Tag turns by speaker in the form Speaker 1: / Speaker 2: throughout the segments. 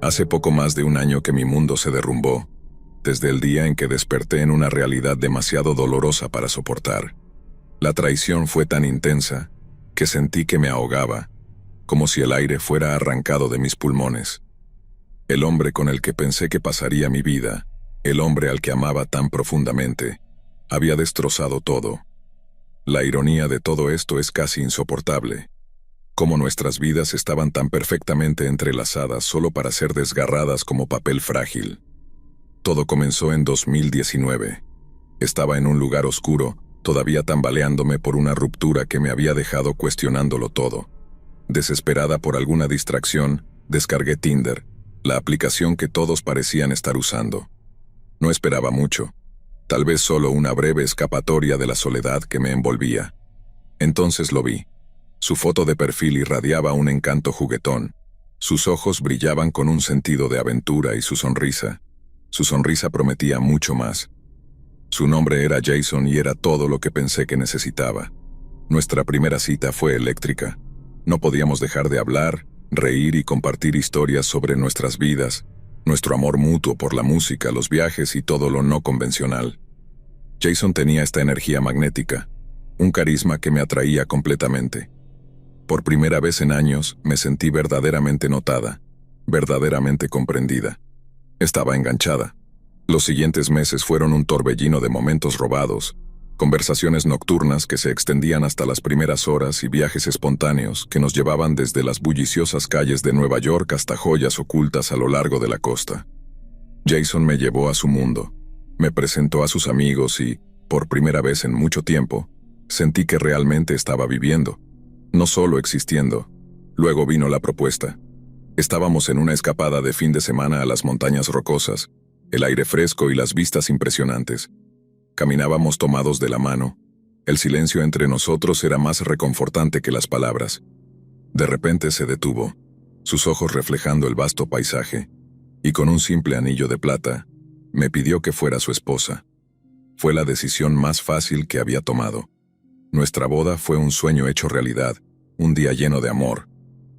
Speaker 1: Hace poco más de un año que mi mundo se derrumbó, desde el día en que desperté en una realidad demasiado dolorosa para soportar. La traición fue tan intensa que sentí que me ahogaba, como si el aire fuera arrancado de mis pulmones. El hombre con el que pensé que pasaría mi vida, el hombre al que amaba tan profundamente, había destrozado todo. La ironía de todo esto es casi insoportable. Cómo nuestras vidas estaban tan perfectamente entrelazadas solo para ser desgarradas como papel frágil. Todo comenzó en 2019. Estaba en un lugar oscuro, todavía tambaleándome por una ruptura que me había dejado cuestionándolo todo. Desesperada por alguna distracción, descargué Tinder, la aplicación que todos parecían estar usando. No esperaba mucho, tal vez solo una breve escapatoria de la soledad que me envolvía. Entonces lo vi. Su foto de perfil irradiaba un encanto juguetón. Sus ojos brillaban con un sentido de aventura y su sonrisa prometía mucho más. Su nombre era Jason y era todo lo que pensé que necesitaba. Nuestra primera cita fue eléctrica. No podíamos dejar de hablar, reír y compartir historias sobre nuestras vidas, nuestro amor mutuo por la música, los viajes y todo lo no convencional. Jason tenía esta energía magnética, un carisma que me atraía completamente. Por primera vez en años me sentí verdaderamente notada, verdaderamente comprendida. Estaba enganchada. Los siguientes meses fueron un torbellino de momentos robados, conversaciones nocturnas que se extendían hasta las primeras horas y viajes espontáneos que nos llevaban desde las bulliciosas calles de Nueva York hasta joyas ocultas a lo largo de la costa. Jason me llevó a su mundo, me presentó a sus amigos y, por primera vez en mucho tiempo, sentí que realmente estaba viviendo, no solo existiendo. Luego vino la propuesta. Estábamos en una escapada de fin de semana a las montañas rocosas, el aire fresco y las vistas impresionantes. Caminábamos tomados de la mano. El silencio entre nosotros era más reconfortante que las palabras. De repente se detuvo, sus ojos reflejando el vasto paisaje, y con un simple anillo de plata, me pidió que fuera su esposa. Fue la decisión más fácil que había tomado. Nuestra boda fue un sueño hecho realidad, un día lleno de amor,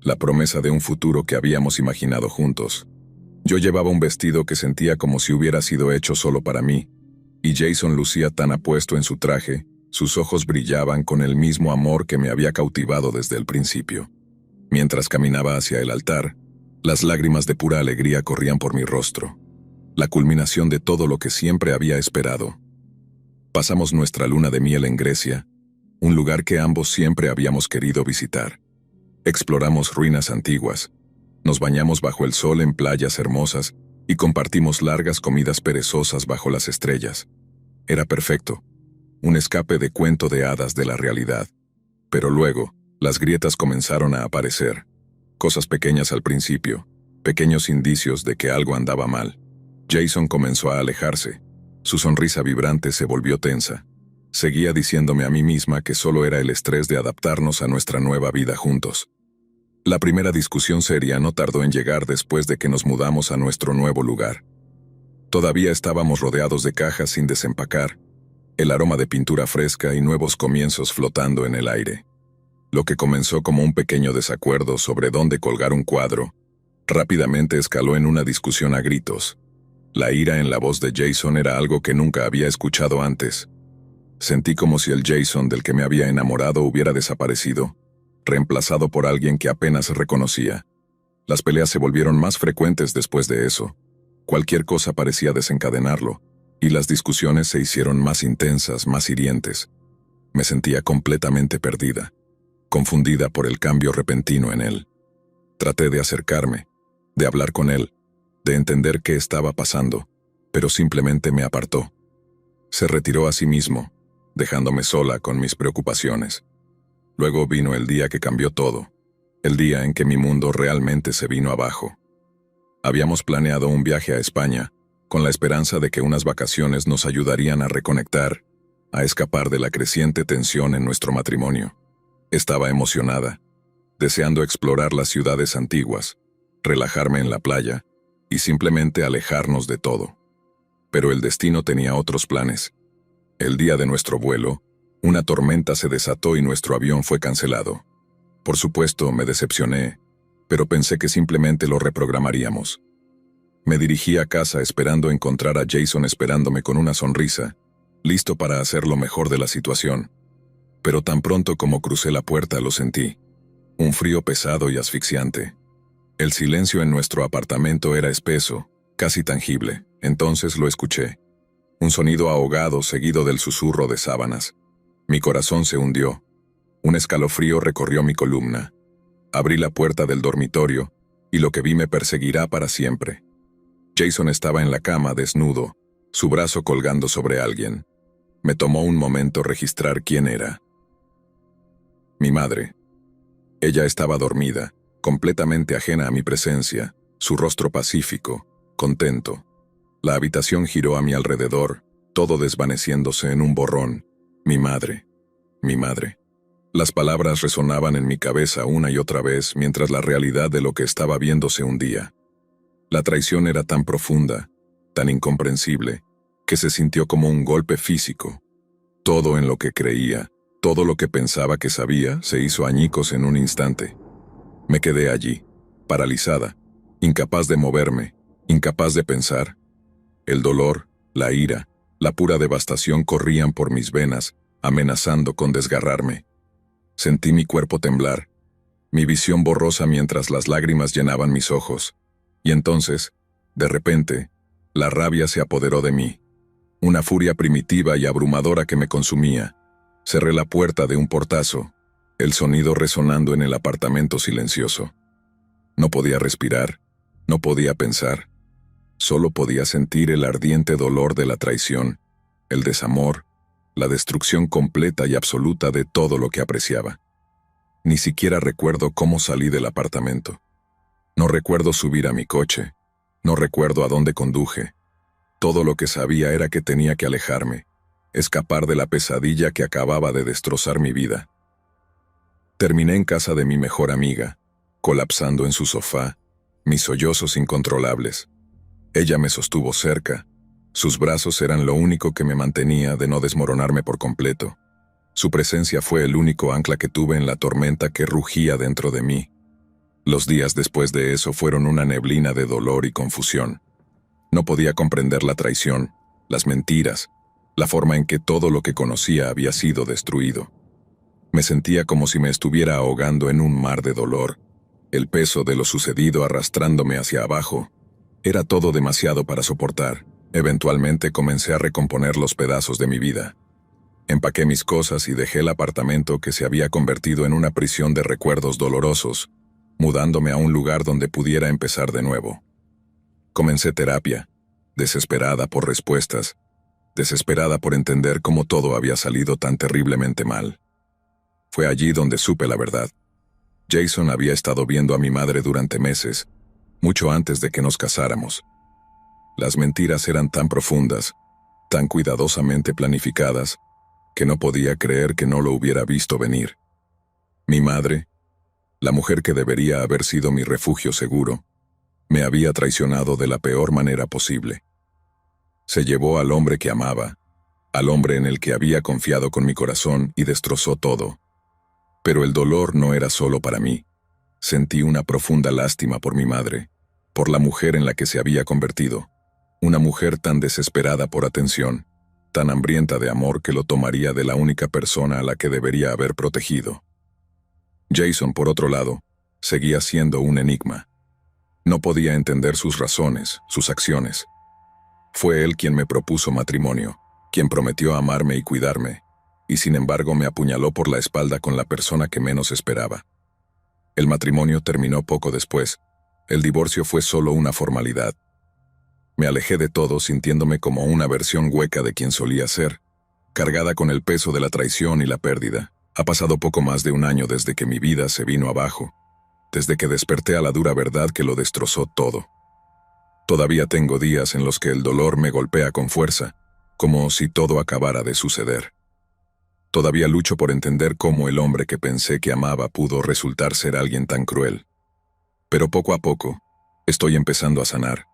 Speaker 1: la promesa de un futuro que habíamos imaginado juntos. Yo llevaba un vestido que sentía como si hubiera sido hecho solo para mí, y Jason lucía tan apuesto en su traje, sus ojos brillaban con el mismo amor que me había cautivado desde el principio. Mientras caminaba hacia el altar, las lágrimas de pura alegría corrían por mi rostro, la culminación de todo lo que siempre había esperado. Pasamos nuestra luna de miel en Grecia, un lugar que ambos siempre habíamos querido visitar. Exploramos ruinas antiguas, nos bañamos bajo el sol en playas hermosas y compartimos largas comidas perezosas bajo las estrellas. Era perfecto, un escape de cuento de hadas de la realidad. Pero luego, las grietas comenzaron a aparecer. Cosas pequeñas al principio, pequeños indicios de que algo andaba mal. Jason comenzó a alejarse. Su sonrisa vibrante se volvió tensa. Seguía diciéndome a mí misma que solo era el estrés de adaptarnos a nuestra nueva vida juntos. La primera discusión seria no tardó en llegar después de que nos mudamos a nuestro nuevo lugar. Todavía estábamos rodeados de cajas sin desempacar, el aroma de pintura fresca y nuevos comienzos flotando en el aire. Lo que comenzó como un pequeño desacuerdo sobre dónde colgar un cuadro, rápidamente escaló en una discusión a gritos. La ira en la voz de Jason era algo que nunca había escuchado antes. Sentí como si el Jason del que me había enamorado hubiera desaparecido, reemplazado por alguien que apenas reconocía. Las peleas se volvieron más frecuentes después de eso. Cualquier cosa parecía desencadenarlo, y las discusiones se hicieron más intensas, más hirientes. Me sentía completamente perdida, confundida por el cambio repentino en él. Traté de acercarme, de hablar con él, de entender qué estaba pasando, pero simplemente me apartó. Se retiró a sí mismo, dejándome sola con mis preocupaciones. Luego vino el día que cambió todo, el día en que mi mundo realmente se vino abajo. Habíamos planeado un viaje a España, con la esperanza de que unas vacaciones nos ayudarían a reconectar, a escapar de la creciente tensión en nuestro matrimonio. Estaba emocionada, deseando explorar las ciudades antiguas, relajarme en la playa y simplemente alejarnos de todo. Pero el destino tenía otros planes. El día de nuestro vuelo, una tormenta se desató y nuestro avión fue cancelado. Por supuesto, me decepcioné, pero pensé que simplemente lo reprogramaríamos. Me dirigí a casa esperando encontrar a Jason esperándome con una sonrisa, listo para hacer lo mejor de la situación. Pero tan pronto como crucé la puerta lo sentí. Un frío pesado y asfixiante. El silencio en nuestro apartamento era espeso, casi tangible. Entonces lo escuché. Un sonido ahogado seguido del susurro de sábanas. Mi corazón se hundió. Un escalofrío recorrió mi columna. Abrí la puerta del dormitorio, y lo que vi me perseguirá para siempre. Jason estaba en la cama desnudo, su brazo colgando sobre alguien. Me tomó un momento registrar quién era. Mi madre. Ella estaba dormida, completamente ajena a mi presencia, su rostro pacífico, contento. La habitación giró a mi alrededor, todo desvaneciéndose en un borrón. Mi madre. Mi madre. Las palabras resonaban en mi cabeza una y otra vez mientras la realidad de lo que estaba viendo se hundía. La traición era tan profunda, tan incomprensible, que se sintió como un golpe físico. Todo en lo que creía, todo lo que pensaba que sabía, se hizo añicos en un instante. Me quedé allí, paralizada, incapaz de moverme, incapaz de pensar. El dolor, la ira, la pura devastación corrían por mis venas, amenazando con desgarrarme. Sentí mi cuerpo temblar, mi visión borrosa mientras las lágrimas llenaban mis ojos. Y entonces, de repente, la rabia se apoderó de mí. Una furia primitiva y abrumadora que me consumía. Cerré la puerta de un portazo, el sonido resonando en el apartamento silencioso. No podía respirar, no podía pensar. Solo podía sentir el ardiente dolor de la traición, el desamor, la destrucción completa y absoluta de todo lo que apreciaba. Ni siquiera recuerdo cómo salí del apartamento. No recuerdo subir a mi coche, no recuerdo a dónde conduje. Todo lo que sabía era que tenía que alejarme, escapar de la pesadilla que acababa de destrozar mi vida. Terminé en casa de mi mejor amiga, colapsando en su sofá, mis sollozos incontrolables. Ella me sostuvo cerca. Sus brazos eran lo único que me mantenía de no desmoronarme por completo. Su presencia fue el único ancla que tuve en la tormenta que rugía dentro de mí. Los días después de eso fueron una neblina de dolor y confusión. No podía comprender la traición, las mentiras, la forma en que todo lo que conocía había sido destruido. Me sentía como si me estuviera ahogando en un mar de dolor, el peso de lo sucedido arrastrándome hacia abajo. Era todo demasiado para soportar. Eventualmente comencé a recomponer los pedazos de mi vida. Empaqué mis cosas y dejé el apartamento que se había convertido en una prisión de recuerdos dolorosos, mudándome a un lugar donde pudiera empezar de nuevo. Comencé terapia, desesperada por respuestas, desesperada por entender cómo todo había salido tan terriblemente mal. Fue allí donde supe la verdad. Jason había estado viendo a mi madre durante meses, mucho antes de que nos casáramos. Las mentiras eran tan profundas, tan cuidadosamente planificadas, que no podía creer que no lo hubiera visto venir. Mi madre, la mujer que debería haber sido mi refugio seguro, me había traicionado de la peor manera posible. Se llevó al hombre que amaba, al hombre en el que había confiado con mi corazón y destrozó todo. Pero el dolor no era solo para mí. Sentí una profunda lástima por mi madre, por la mujer en la que se había convertido. Una mujer tan desesperada por atención, tan hambrienta de amor que lo tomaría de la única persona a la que debería haber protegido. Jason, por otro lado, seguía siendo un enigma. No podía entender sus razones, sus acciones. Fue él quien me propuso matrimonio, quien prometió amarme y cuidarme, y sin embargo me apuñaló por la espalda con la persona que menos esperaba. El matrimonio terminó poco después. El divorcio fue solo una formalidad. Me alejé de todo sintiéndome como una versión hueca de quien solía ser, cargada con el peso de la traición y la pérdida. Ha pasado poco más de un año desde que mi vida se vino abajo, desde que desperté a la dura verdad que lo destrozó todo. Todavía tengo días en los que el dolor me golpea con fuerza, como si todo acabara de suceder. Todavía lucho por entender cómo el hombre que pensé que amaba pudo resultar ser alguien tan cruel. Pero poco a poco, estoy empezando a sanar.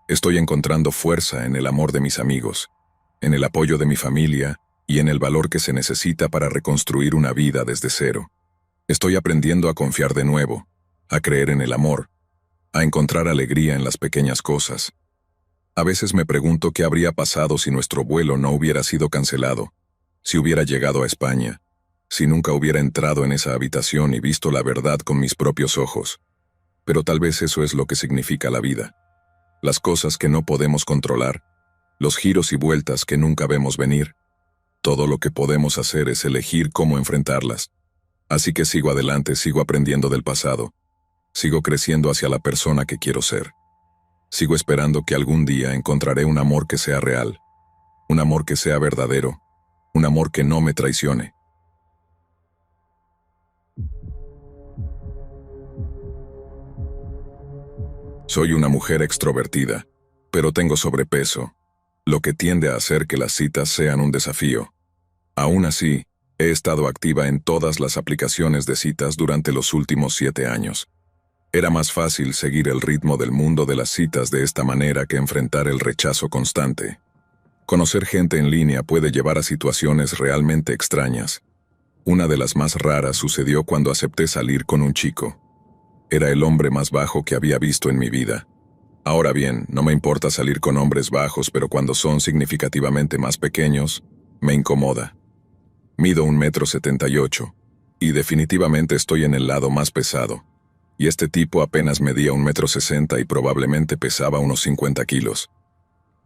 Speaker 1: Estoy encontrando fuerza en el amor de mis amigos, en el apoyo de mi familia y en el valor que se necesita para reconstruir una vida desde cero. Estoy aprendiendo a confiar de nuevo, a creer en el amor, a encontrar alegría en las pequeñas cosas. A veces me pregunto qué habría pasado si nuestro vuelo no hubiera sido cancelado, si hubiera llegado a España, si nunca hubiera entrado en esa habitación y visto la verdad con mis propios ojos. Pero tal vez eso es lo que significa la vida. Las cosas que no podemos controlar, los giros y vueltas que nunca vemos venir. Todo lo que podemos hacer es elegir cómo enfrentarlas. Así que sigo adelante, sigo aprendiendo del pasado. Sigo creciendo hacia la persona que quiero ser. Sigo esperando que algún día encontraré un amor que sea real, un amor que sea verdadero, un amor que no me traicione. Soy una mujer extrovertida, pero tengo sobrepeso, lo que tiende a hacer que las citas sean un desafío. Aún así, he estado activa en todas las aplicaciones de citas durante los últimos 7 años. Era más fácil seguir el ritmo del mundo de las citas de esta manera que enfrentar el rechazo constante. Conocer gente en línea puede llevar a situaciones realmente extrañas. Una de las más raras sucedió cuando acepté salir con un chico. Era el hombre más bajo que había visto en mi vida. Ahora bien, no me importa salir con hombres bajos, pero cuando son significativamente más pequeños, me incomoda. Mido 1,78 m, y definitivamente estoy en el lado más pesado. Y este tipo apenas medía 1,60 m y probablemente pesaba unos 50 kilos.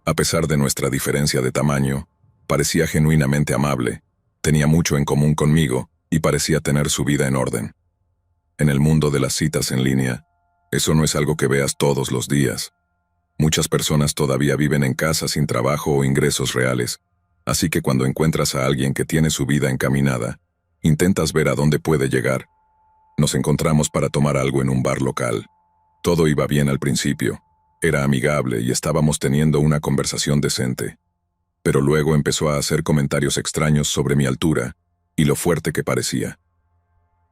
Speaker 1: A pesar de nuestra diferencia de tamaño, parecía genuinamente amable, tenía mucho en común conmigo y parecía tener su vida en orden. En el mundo de las citas en línea, eso no es algo que veas todos los días. Muchas personas todavía viven en casa sin trabajo o ingresos reales, así que cuando encuentras a alguien que tiene su vida encaminada, intentas ver a dónde puede llegar. Nos encontramos para tomar algo en un bar local. Todo iba bien al principio, era amigable y estábamos teniendo una conversación decente. Pero luego empezó a hacer comentarios extraños sobre mi altura y lo fuerte que parecía.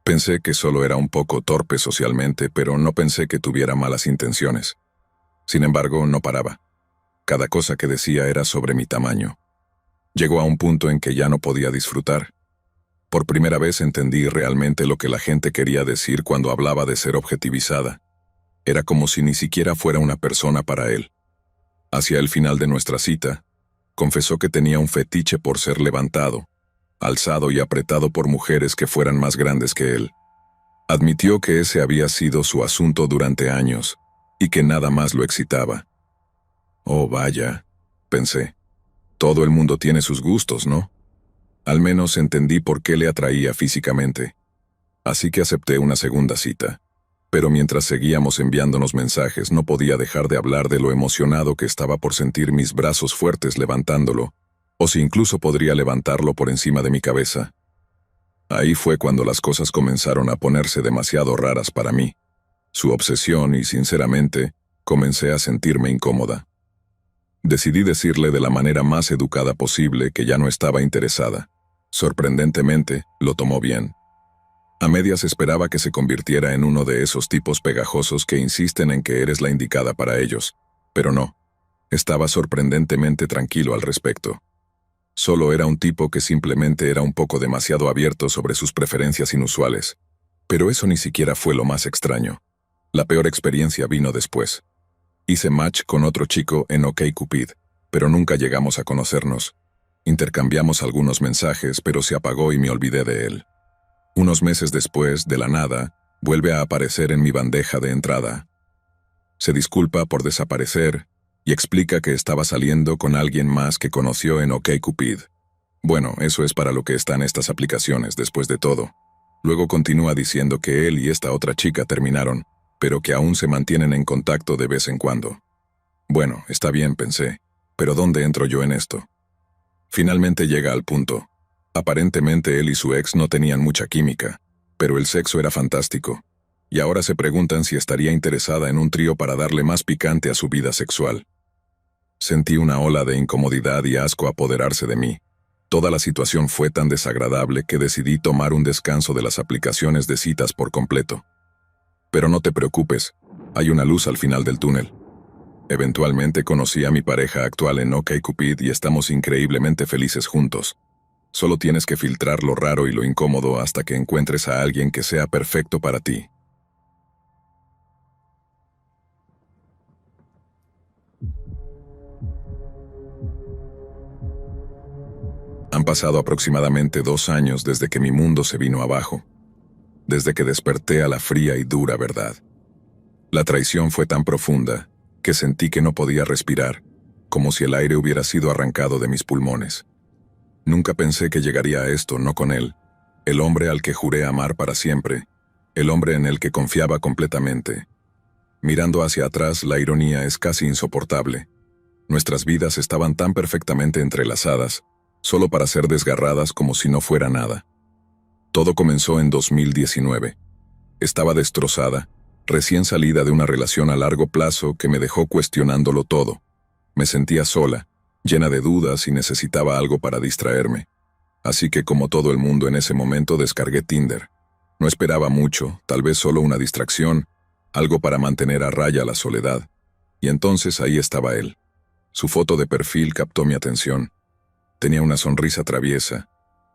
Speaker 1: Pensé que solo era un poco torpe socialmente, pero no pensé que tuviera malas intenciones. Sin embargo, no paraba. Cada cosa que decía era sobre mi tamaño. Llegó a un punto en que ya no podía disfrutar. Por primera vez entendí realmente lo que la gente quería decir cuando hablaba de ser objetivizada. Era como si ni siquiera fuera una persona para él. Hacia el final de nuestra cita, confesó que tenía un fetiche por ser levantado, alzado y apretado por mujeres que fueran más grandes que él. Admitió que ese había sido su asunto durante años, y que nada más lo excitaba. Oh, vaya, pensé. Todo el mundo tiene sus gustos, ¿no? Al menos entendí por qué le atraía físicamente. Así que acepté una segunda cita. Pero mientras seguíamos enviándonos mensajes no podía dejar de hablar de lo emocionado que estaba por sentir mis brazos fuertes levantándolo, o si incluso podría levantarlo por encima de mi cabeza. Ahí fue cuando las cosas comenzaron a ponerse demasiado raras para mí. Su obsesión y, sinceramente, comencé a sentirme incómoda. Decidí decirle de la manera más educada posible que ya no estaba interesada. Sorprendentemente, lo tomó bien. A medias esperaba que se convirtiera en uno de esos tipos pegajosos que insisten en que eres la indicada para ellos, pero no. Estaba sorprendentemente tranquilo al respecto. Solo era un tipo que simplemente era un poco demasiado abierto sobre sus preferencias inusuales. Pero eso ni siquiera fue lo más extraño. La peor experiencia vino después. Hice match con otro chico en OkCupid, pero nunca llegamos a conocernos. Intercambiamos algunos mensajes, pero se apagó y me olvidé de él. Unos meses después, de la nada, vuelve a aparecer en mi bandeja de entrada. Se disculpa por desaparecer y explica que estaba saliendo con alguien más que conoció en OkCupid. Bueno, eso es para lo que están estas aplicaciones, después de todo. Luego continúa diciendo que él y esta otra chica terminaron, pero que aún se mantienen en contacto de vez en cuando. Bueno, está bien, pensé, pero ¿dónde entro yo en esto? Finalmente llega al punto. Aparentemente él y su ex no tenían mucha química, pero el sexo era fantástico. Y ahora se preguntan si estaría interesada en un trío para darle más picante a su vida sexual. Sentí una ola de incomodidad y asco apoderarse de mí. Toda la situación fue tan desagradable que decidí tomar un descanso de las aplicaciones de citas por completo. Pero no te preocupes, hay una luz al final del túnel. Eventualmente conocí a mi pareja actual en OkCupid y estamos increíblemente felices juntos. Solo tienes que filtrar lo raro y lo incómodo hasta que encuentres a alguien que sea perfecto para ti. Han pasado aproximadamente 2 años desde que mi mundo se vino abajo, desde que desperté a la fría y dura verdad. La traición fue tan profunda que sentí que no podía respirar, como si el aire hubiera sido arrancado de mis pulmones. Nunca pensé que llegaría a esto, no con él, el hombre al que juré amar para siempre, el hombre en el que confiaba completamente. Mirando hacia atrás, la ironía es casi insoportable. Nuestras vidas estaban tan perfectamente entrelazadas, solo para ser desgarradas como si no fuera nada. Todo comenzó en 2019. Estaba destrozada, recién salida de una relación a largo plazo que me dejó cuestionándolo todo. Me sentía sola, llena de dudas y necesitaba algo para distraerme. Así que, como todo el mundo en ese momento, descargué Tinder. No esperaba mucho, tal vez solo una distracción, algo para mantener a raya la soledad. Y entonces ahí estaba él. Su foto de perfil captó mi atención. Tenía una sonrisa traviesa,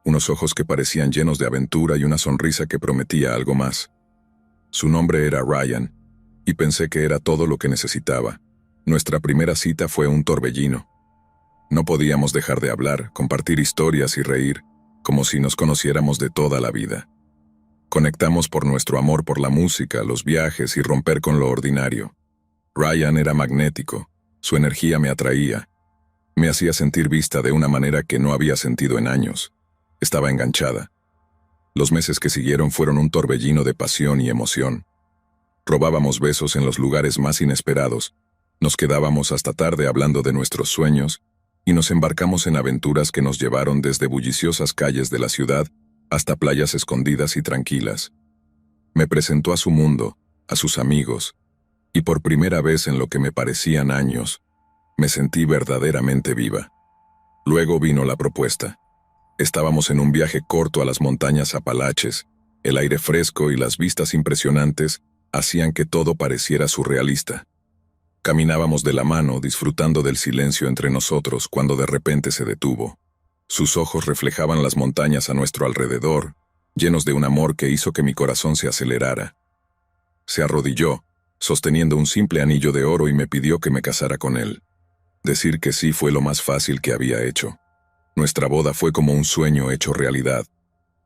Speaker 1: unos ojos que parecían llenos de aventura y una sonrisa que prometía algo más. Su nombre era Ryan, y pensé que era todo lo que necesitaba. Nuestra primera cita fue un torbellino. No podíamos dejar de hablar, compartir historias y reír, como si nos conociéramos de toda la vida. Conectamos por nuestro amor por la música, los viajes y romper con lo ordinario. Ryan era magnético, su energía me atraía. Me hacía sentir vista de una manera que no había sentido en años. Estaba enganchada. Los meses que siguieron fueron un torbellino de pasión y emoción. Robábamos besos en los lugares más inesperados, nos quedábamos hasta tarde hablando de nuestros sueños y nos embarcamos en aventuras que nos llevaron desde bulliciosas calles de la ciudad hasta playas escondidas y tranquilas. Me presentó a su mundo, a sus amigos, y por primera vez en lo que me parecían años, me sentí verdaderamente viva. Luego vino la propuesta. Estábamos en un viaje corto a las montañas Apalaches. El aire fresco y las vistas impresionantes hacían que todo pareciera surrealista. Caminábamos de la mano, disfrutando del silencio entre nosotros, cuando de repente se detuvo. Sus ojos reflejaban las montañas a nuestro alrededor, llenos de un amor que hizo que mi corazón se acelerara. Se arrodilló, sosteniendo un simple anillo de oro y me pidió que me casara con él. Decir que sí fue lo más fácil que había hecho. Nuestra boda fue como un sueño hecho realidad,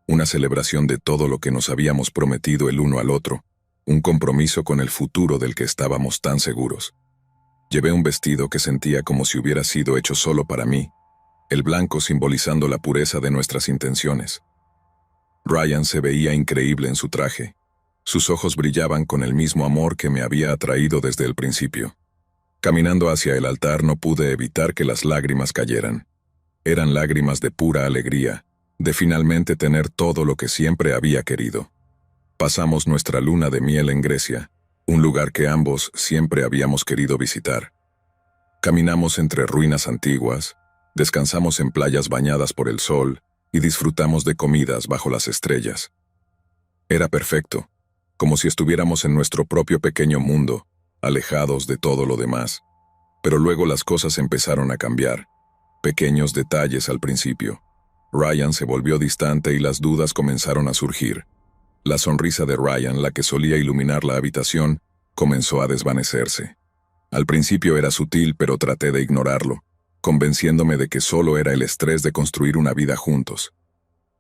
Speaker 1: una celebración de todo lo que nos habíamos prometido el uno al otro, un compromiso con el futuro del que estábamos tan seguros. Llevé un vestido que sentía como si hubiera sido hecho solo para mí, el blanco simbolizando la pureza de nuestras intenciones. Ryan se veía increíble en su traje. Sus ojos brillaban con el mismo amor que me había atraído desde el principio. Caminando hacia el altar no pude evitar que las lágrimas cayeran. Eran lágrimas de pura alegría, de finalmente tener todo lo que siempre había querido. Pasamos nuestra luna de miel en Grecia, un lugar que ambos siempre habíamos querido visitar. Caminamos entre ruinas antiguas, descansamos en playas bañadas por el sol y disfrutamos de comidas bajo las estrellas. Era perfecto, como si estuviéramos en nuestro propio pequeño mundo, alejados de todo lo demás. Pero luego las cosas empezaron a cambiar. Pequeños detalles al principio. Ryan se volvió distante y las dudas comenzaron a surgir. La sonrisa de Ryan, la que solía iluminar la habitación, comenzó a desvanecerse. Al principio era sutil, pero traté de ignorarlo, convenciéndome de que solo era el estrés de construir una vida juntos.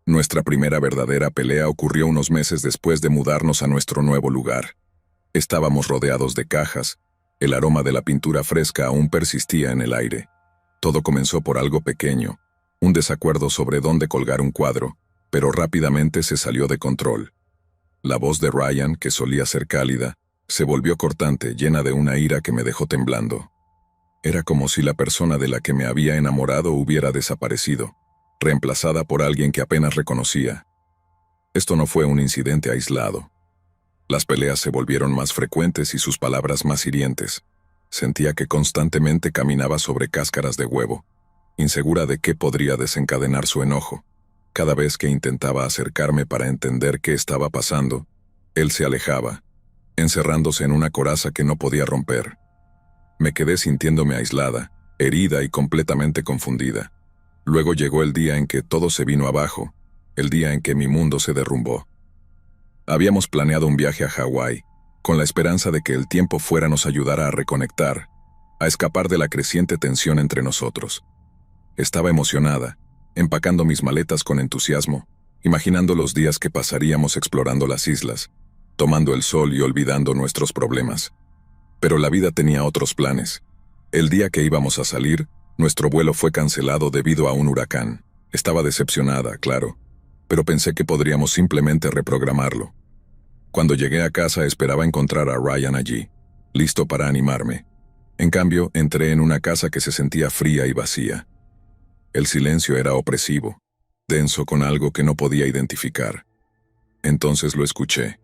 Speaker 1: Nuestra primera verdadera pelea ocurrió unos meses después de mudarnos a nuestro nuevo lugar. Estábamos rodeados de cajas, el aroma de la pintura fresca aún persistía en el aire. Todo comenzó por algo pequeño, un desacuerdo sobre dónde colgar un cuadro, pero rápidamente se salió de control. La voz de Ryan, que solía ser cálida, se volvió cortante, llena de una ira que me dejó temblando. Era como si la persona de la que me había enamorado hubiera desaparecido, reemplazada por alguien que apenas reconocía. Esto no fue un incidente aislado. Las peleas se volvieron más frecuentes y sus palabras más hirientes. Sentía que constantemente caminaba sobre cáscaras de huevo, insegura de qué podría desencadenar su enojo. Cada vez que intentaba acercarme para entender qué estaba pasando, él se alejaba, encerrándose en una coraza que no podía romper. Me quedé sintiéndome aislada, herida y completamente confundida. Luego llegó el día en que todo se vino abajo, el día en que mi mundo se derrumbó. Habíamos planeado un viaje a Hawái, con la esperanza de que el tiempo fuera nos ayudara a reconectar, a escapar de la creciente tensión entre nosotros. Estaba emocionada, empacando mis maletas con entusiasmo, imaginando los días que pasaríamos explorando las islas, tomando el sol y olvidando nuestros problemas. Pero la vida tenía otros planes. El día que íbamos a salir, nuestro vuelo fue cancelado debido a un huracán. Estaba decepcionada, claro, pero pensé que podríamos simplemente reprogramarlo. Cuando llegué a casa esperaba encontrar a Ryan allí, listo para animarme. En cambio, entré en una casa que se sentía fría y vacía. El silencio era opresivo, denso con algo que no podía identificar. Entonces lo escuché.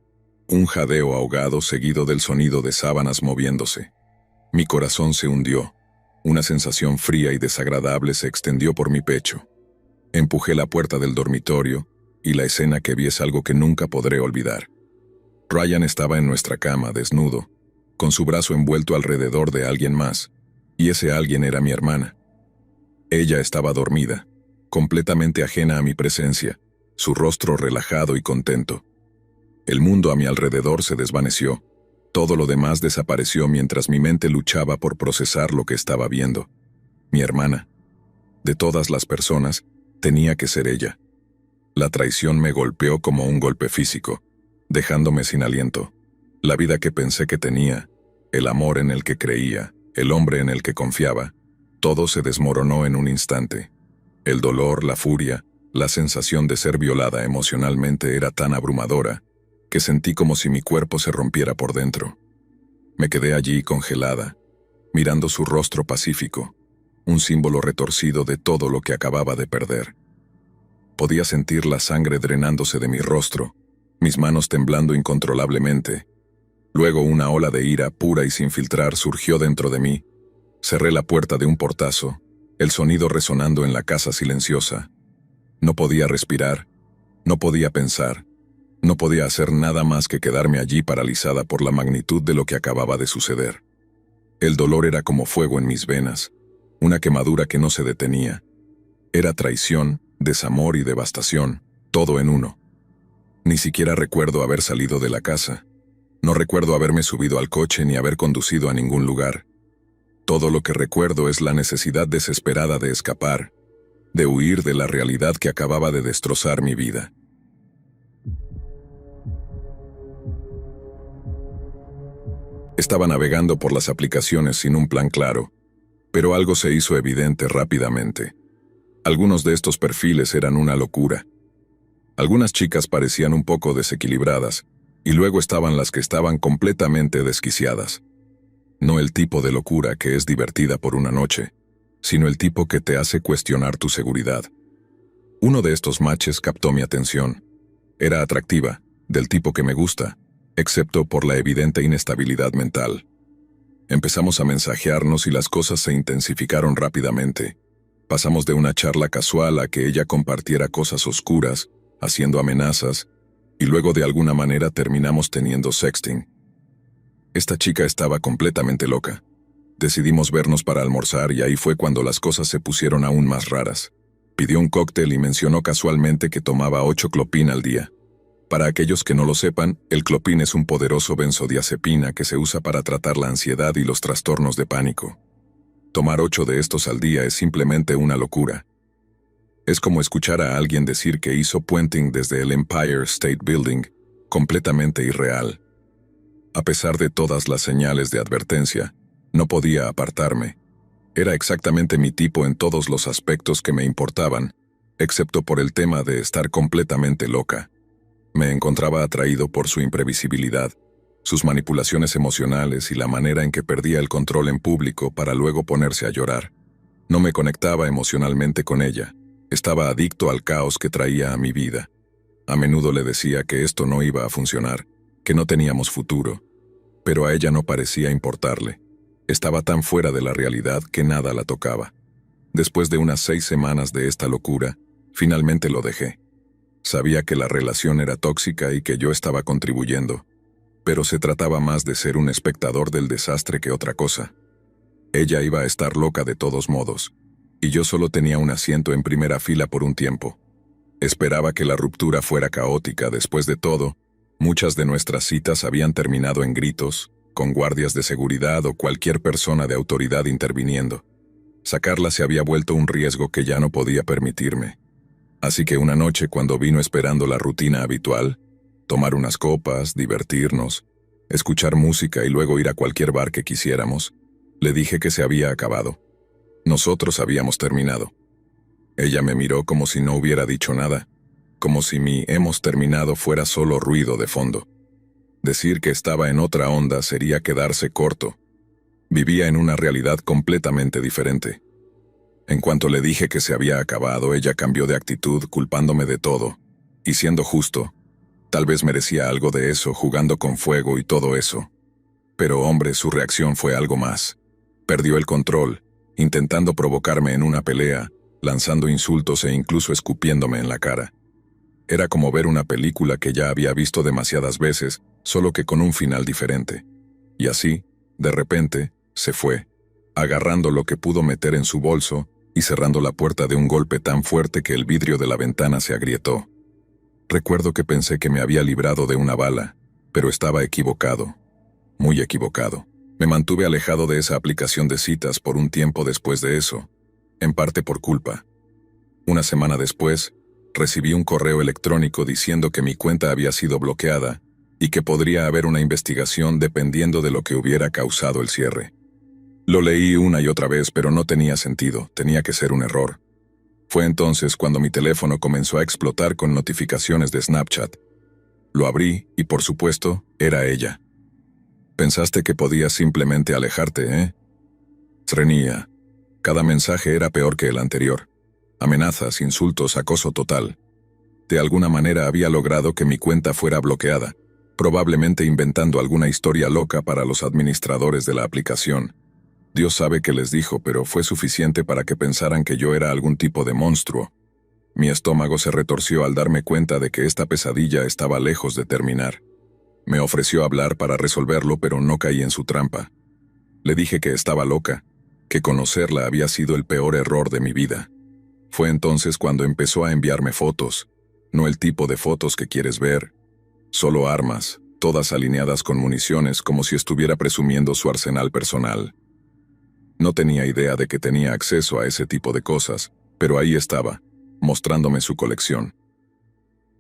Speaker 1: Un jadeo ahogado seguido del sonido de sábanas moviéndose. Mi corazón se hundió. Una sensación fría y desagradable se extendió por mi pecho. Empujé la puerta del dormitorio, y la escena que vi es algo que nunca podré olvidar. Ryan estaba en nuestra cama, desnudo, con su brazo envuelto alrededor de alguien más, y ese alguien era mi hermana. Ella estaba dormida, completamente ajena a mi presencia, su rostro relajado y contento. El mundo a mi alrededor se desvaneció. Todo lo demás desapareció mientras mi mente luchaba por procesar lo que estaba viendo. Mi hermana. De todas las personas, tenía que ser ella. La traición me golpeó como un golpe físico, dejándome sin aliento. La vida que pensé que tenía, el amor en el que creía, el hombre en el que confiaba, todo se desmoronó en un instante. El dolor, la furia, la sensación de ser violada emocionalmente era tan abrumadora que sentí como si mi cuerpo se rompiera por dentro. Me quedé allí congelada, mirando su rostro pacífico, un símbolo retorcido de todo lo que acababa de perder. Podía sentir la sangre drenándose de mi rostro, mis manos temblando incontrolablemente. Luego una ola de ira pura y sin filtrar surgió dentro de mí. Cerré la puerta de un portazo, el sonido resonando en la casa silenciosa. No podía respirar, no podía pensar, no podía hacer nada más que quedarme allí paralizada por la magnitud de lo que acababa de suceder. El dolor era como fuego en mis venas, una quemadura que no se detenía. Era traición, desamor y devastación, todo en uno. Ni siquiera recuerdo haber salido de la casa. No recuerdo haberme subido al coche ni haber conducido a ningún lugar. Todo lo que recuerdo es la necesidad desesperada de escapar, de huir de la realidad que acababa de destrozar mi vida. Estaba navegando por las aplicaciones sin un plan claro, pero algo se hizo evidente rápidamente. Algunos de estos perfiles eran una locura. Algunas chicas parecían un poco desequilibradas, y luego estaban las que estaban completamente desquiciadas. No el tipo de locura que es divertida por una noche, sino el tipo que te hace cuestionar tu seguridad. Uno de estos matches captó mi atención. Era atractiva, del tipo que me gusta, excepto por la evidente inestabilidad mental. Empezamos a mensajearnos y las cosas se intensificaron rápidamente. Pasamos de una charla casual a que ella compartiera cosas oscuras, haciendo amenazas, y luego de alguna manera terminamos teniendo sexting. Esta chica estaba completamente loca. Decidimos vernos para almorzar y ahí fue cuando las cosas se pusieron aún más raras. Pidió un cóctel y mencionó casualmente que tomaba 8 Clopin al día. Para aquellos que no lo sepan, el Clopin es un poderoso benzodiazepina que se usa para tratar la ansiedad y los trastornos de pánico. Tomar 8 de estos al día es simplemente una locura. Es como escuchar a alguien decir que hizo puenting desde el Empire State Building, completamente irreal. A pesar de todas las señales de advertencia, no podía apartarme. Era exactamente mi tipo en todos los aspectos que me importaban, excepto por el tema de estar completamente loca. Me encontraba atraído por su imprevisibilidad, sus manipulaciones emocionales y la manera en que perdía el control en público para luego ponerse a llorar. No me conectaba emocionalmente con ella. Estaba adicto al caos que traía a mi vida. A menudo le decía que esto no iba a funcionar, que no teníamos futuro. Pero a ella no parecía importarle. Estaba tan fuera de la realidad que nada la tocaba. Después de unas 6 semanas de esta locura, finalmente lo dejé. Sabía que la relación era tóxica y que yo estaba contribuyendo, pero se trataba más de ser un espectador del desastre que otra cosa. Ella iba a estar loca de todos modos, y yo solo tenía un asiento en primera fila por un tiempo. Esperaba que la ruptura fuera caótica. Después de todo, muchas de nuestras citas habían terminado en gritos, con guardias de seguridad o cualquier persona de autoridad interviniendo. Sacarla se había vuelto un riesgo que ya no podía permitirme. Así que una noche, cuando vino esperando la rutina habitual, tomar unas copas, divertirnos, escuchar música y luego ir a cualquier bar que quisiéramos, le dije que se había acabado. Nosotros habíamos terminado. Ella me miró como si no hubiera dicho nada, como si mi "hemos terminado" fuera solo ruido de fondo. Decir que estaba en otra onda sería quedarse corto. Vivía en una realidad completamente diferente. En cuanto le dije que se había acabado, ella cambió de actitud, culpándome de todo. Y siendo justo, tal vez merecía algo de eso, jugando con fuego y todo eso. Pero hombre, su reacción fue algo más. Perdió el control, intentando provocarme en una pelea, lanzando insultos e incluso escupiéndome en la cara. Era como ver una película que ya había visto demasiadas veces, solo que con un final diferente. Y así, de repente, se fue, agarrando lo que pudo meter en su bolso y cerrando la puerta de un golpe tan fuerte que el vidrio de la ventana se agrietó. Recuerdo que pensé que me había librado de una bala, pero estaba equivocado, muy equivocado. Me mantuve alejado de esa aplicación de citas por un tiempo después de eso, en parte por culpa. Una semana después, recibí un correo electrónico diciendo que mi cuenta había sido bloqueada y que podría haber una investigación dependiendo de lo que hubiera causado el cierre. Lo leí una y otra vez, pero no tenía sentido, tenía que ser un error. Fue entonces cuando mi teléfono comenzó a explotar con notificaciones de Snapchat. Lo abrí y, por supuesto, era ella. Pensaste que podías simplemente alejarte, ¿eh? Srenia. Cada mensaje era peor que el anterior. Amenazas, insultos, acoso total. De alguna manera había logrado que mi cuenta fuera bloqueada, probablemente inventando alguna historia loca para los administradores de la aplicación. Dios sabe qué les dijo, pero fue suficiente para que pensaran que yo era algún tipo de monstruo. Mi estómago se retorció al darme cuenta de que esta pesadilla estaba lejos de terminar. Me ofreció hablar para resolverlo, pero no caí en su trampa. Le dije que estaba loca, que conocerla había sido el peor error de mi vida. Fue entonces cuando empezó a enviarme fotos, no el tipo de fotos que quieres ver, solo armas, todas alineadas con municiones como si estuviera presumiendo su arsenal personal. No tenía idea de que tenía acceso a ese tipo de cosas, pero ahí estaba, mostrándome su colección.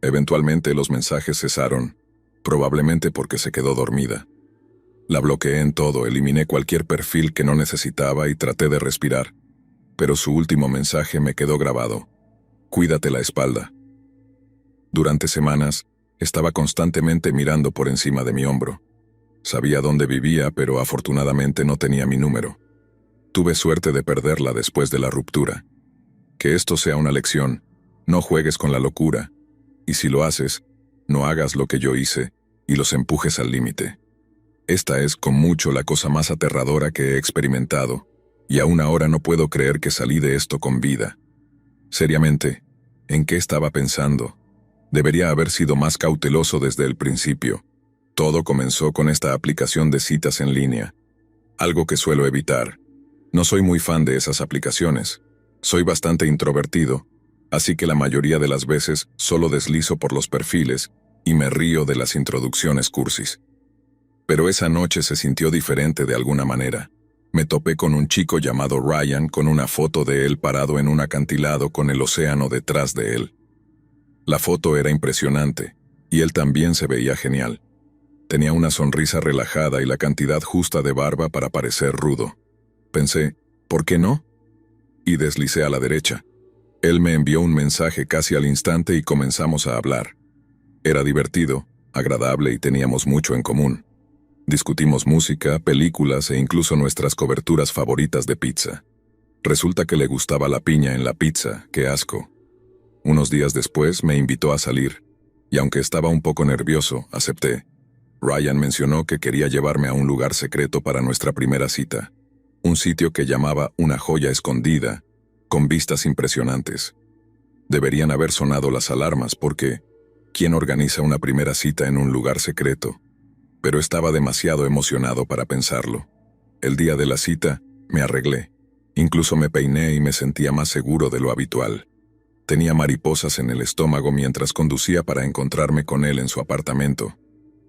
Speaker 1: Eventualmente los mensajes cesaron, probablemente porque se quedó dormida. La bloqueé en todo, eliminé cualquier perfil que no necesitaba y traté de respirar, pero su último mensaje me quedó grabado. Cuídate la espalda. Durante semanas, estaba constantemente mirando por encima de mi hombro. Sabía dónde vivía, pero afortunadamente no tenía mi número. Tuve suerte de perderla después de la ruptura. Que esto sea una lección, no juegues con la locura, y si lo haces, no hagas lo que yo hice y los empujes al límite. Esta es con mucho la cosa más aterradora que he experimentado, y aún ahora no puedo creer que salí de esto con vida. Seriamente, ¿en qué estaba pensando? Debería haber sido más cauteloso desde el principio. Todo comenzó con esta aplicación de citas en línea, algo que suelo evitar. No soy muy fan de esas aplicaciones. Soy bastante introvertido, así que la mayoría de las veces solo deslizo por los perfiles y me río de las introducciones cursis. Pero esa noche se sintió diferente de alguna manera. Me topé con un chico llamado Ryan con una foto de él parado en un acantilado con el océano detrás de él. La foto era impresionante, y él también se veía genial. Tenía una sonrisa relajada y la cantidad justa de barba para parecer rudo. Pensé, ¿por qué no? Y deslicé a la derecha. Él me envió un mensaje casi al instante y comenzamos a hablar. Era divertido, agradable y teníamos mucho en común. Discutimos música, películas e incluso nuestras coberturas favoritas de pizza. Resulta que le gustaba la piña en la pizza, qué asco. Unos días después me invitó a salir, y aunque estaba un poco nervioso, acepté. Ryan mencionó que quería llevarme a un lugar secreto para nuestra primera cita. Un sitio que llamaba Una Joya Escondida, con vistas impresionantes. Deberían haber sonado las alarmas porque, ¿quién organiza una primera cita en un lugar secreto? Pero estaba demasiado emocionado para pensarlo. El día de la cita, me arreglé. Incluso me peiné y me sentía más seguro de lo habitual. Tenía mariposas en el estómago mientras conducía para encontrarme con él en su apartamento,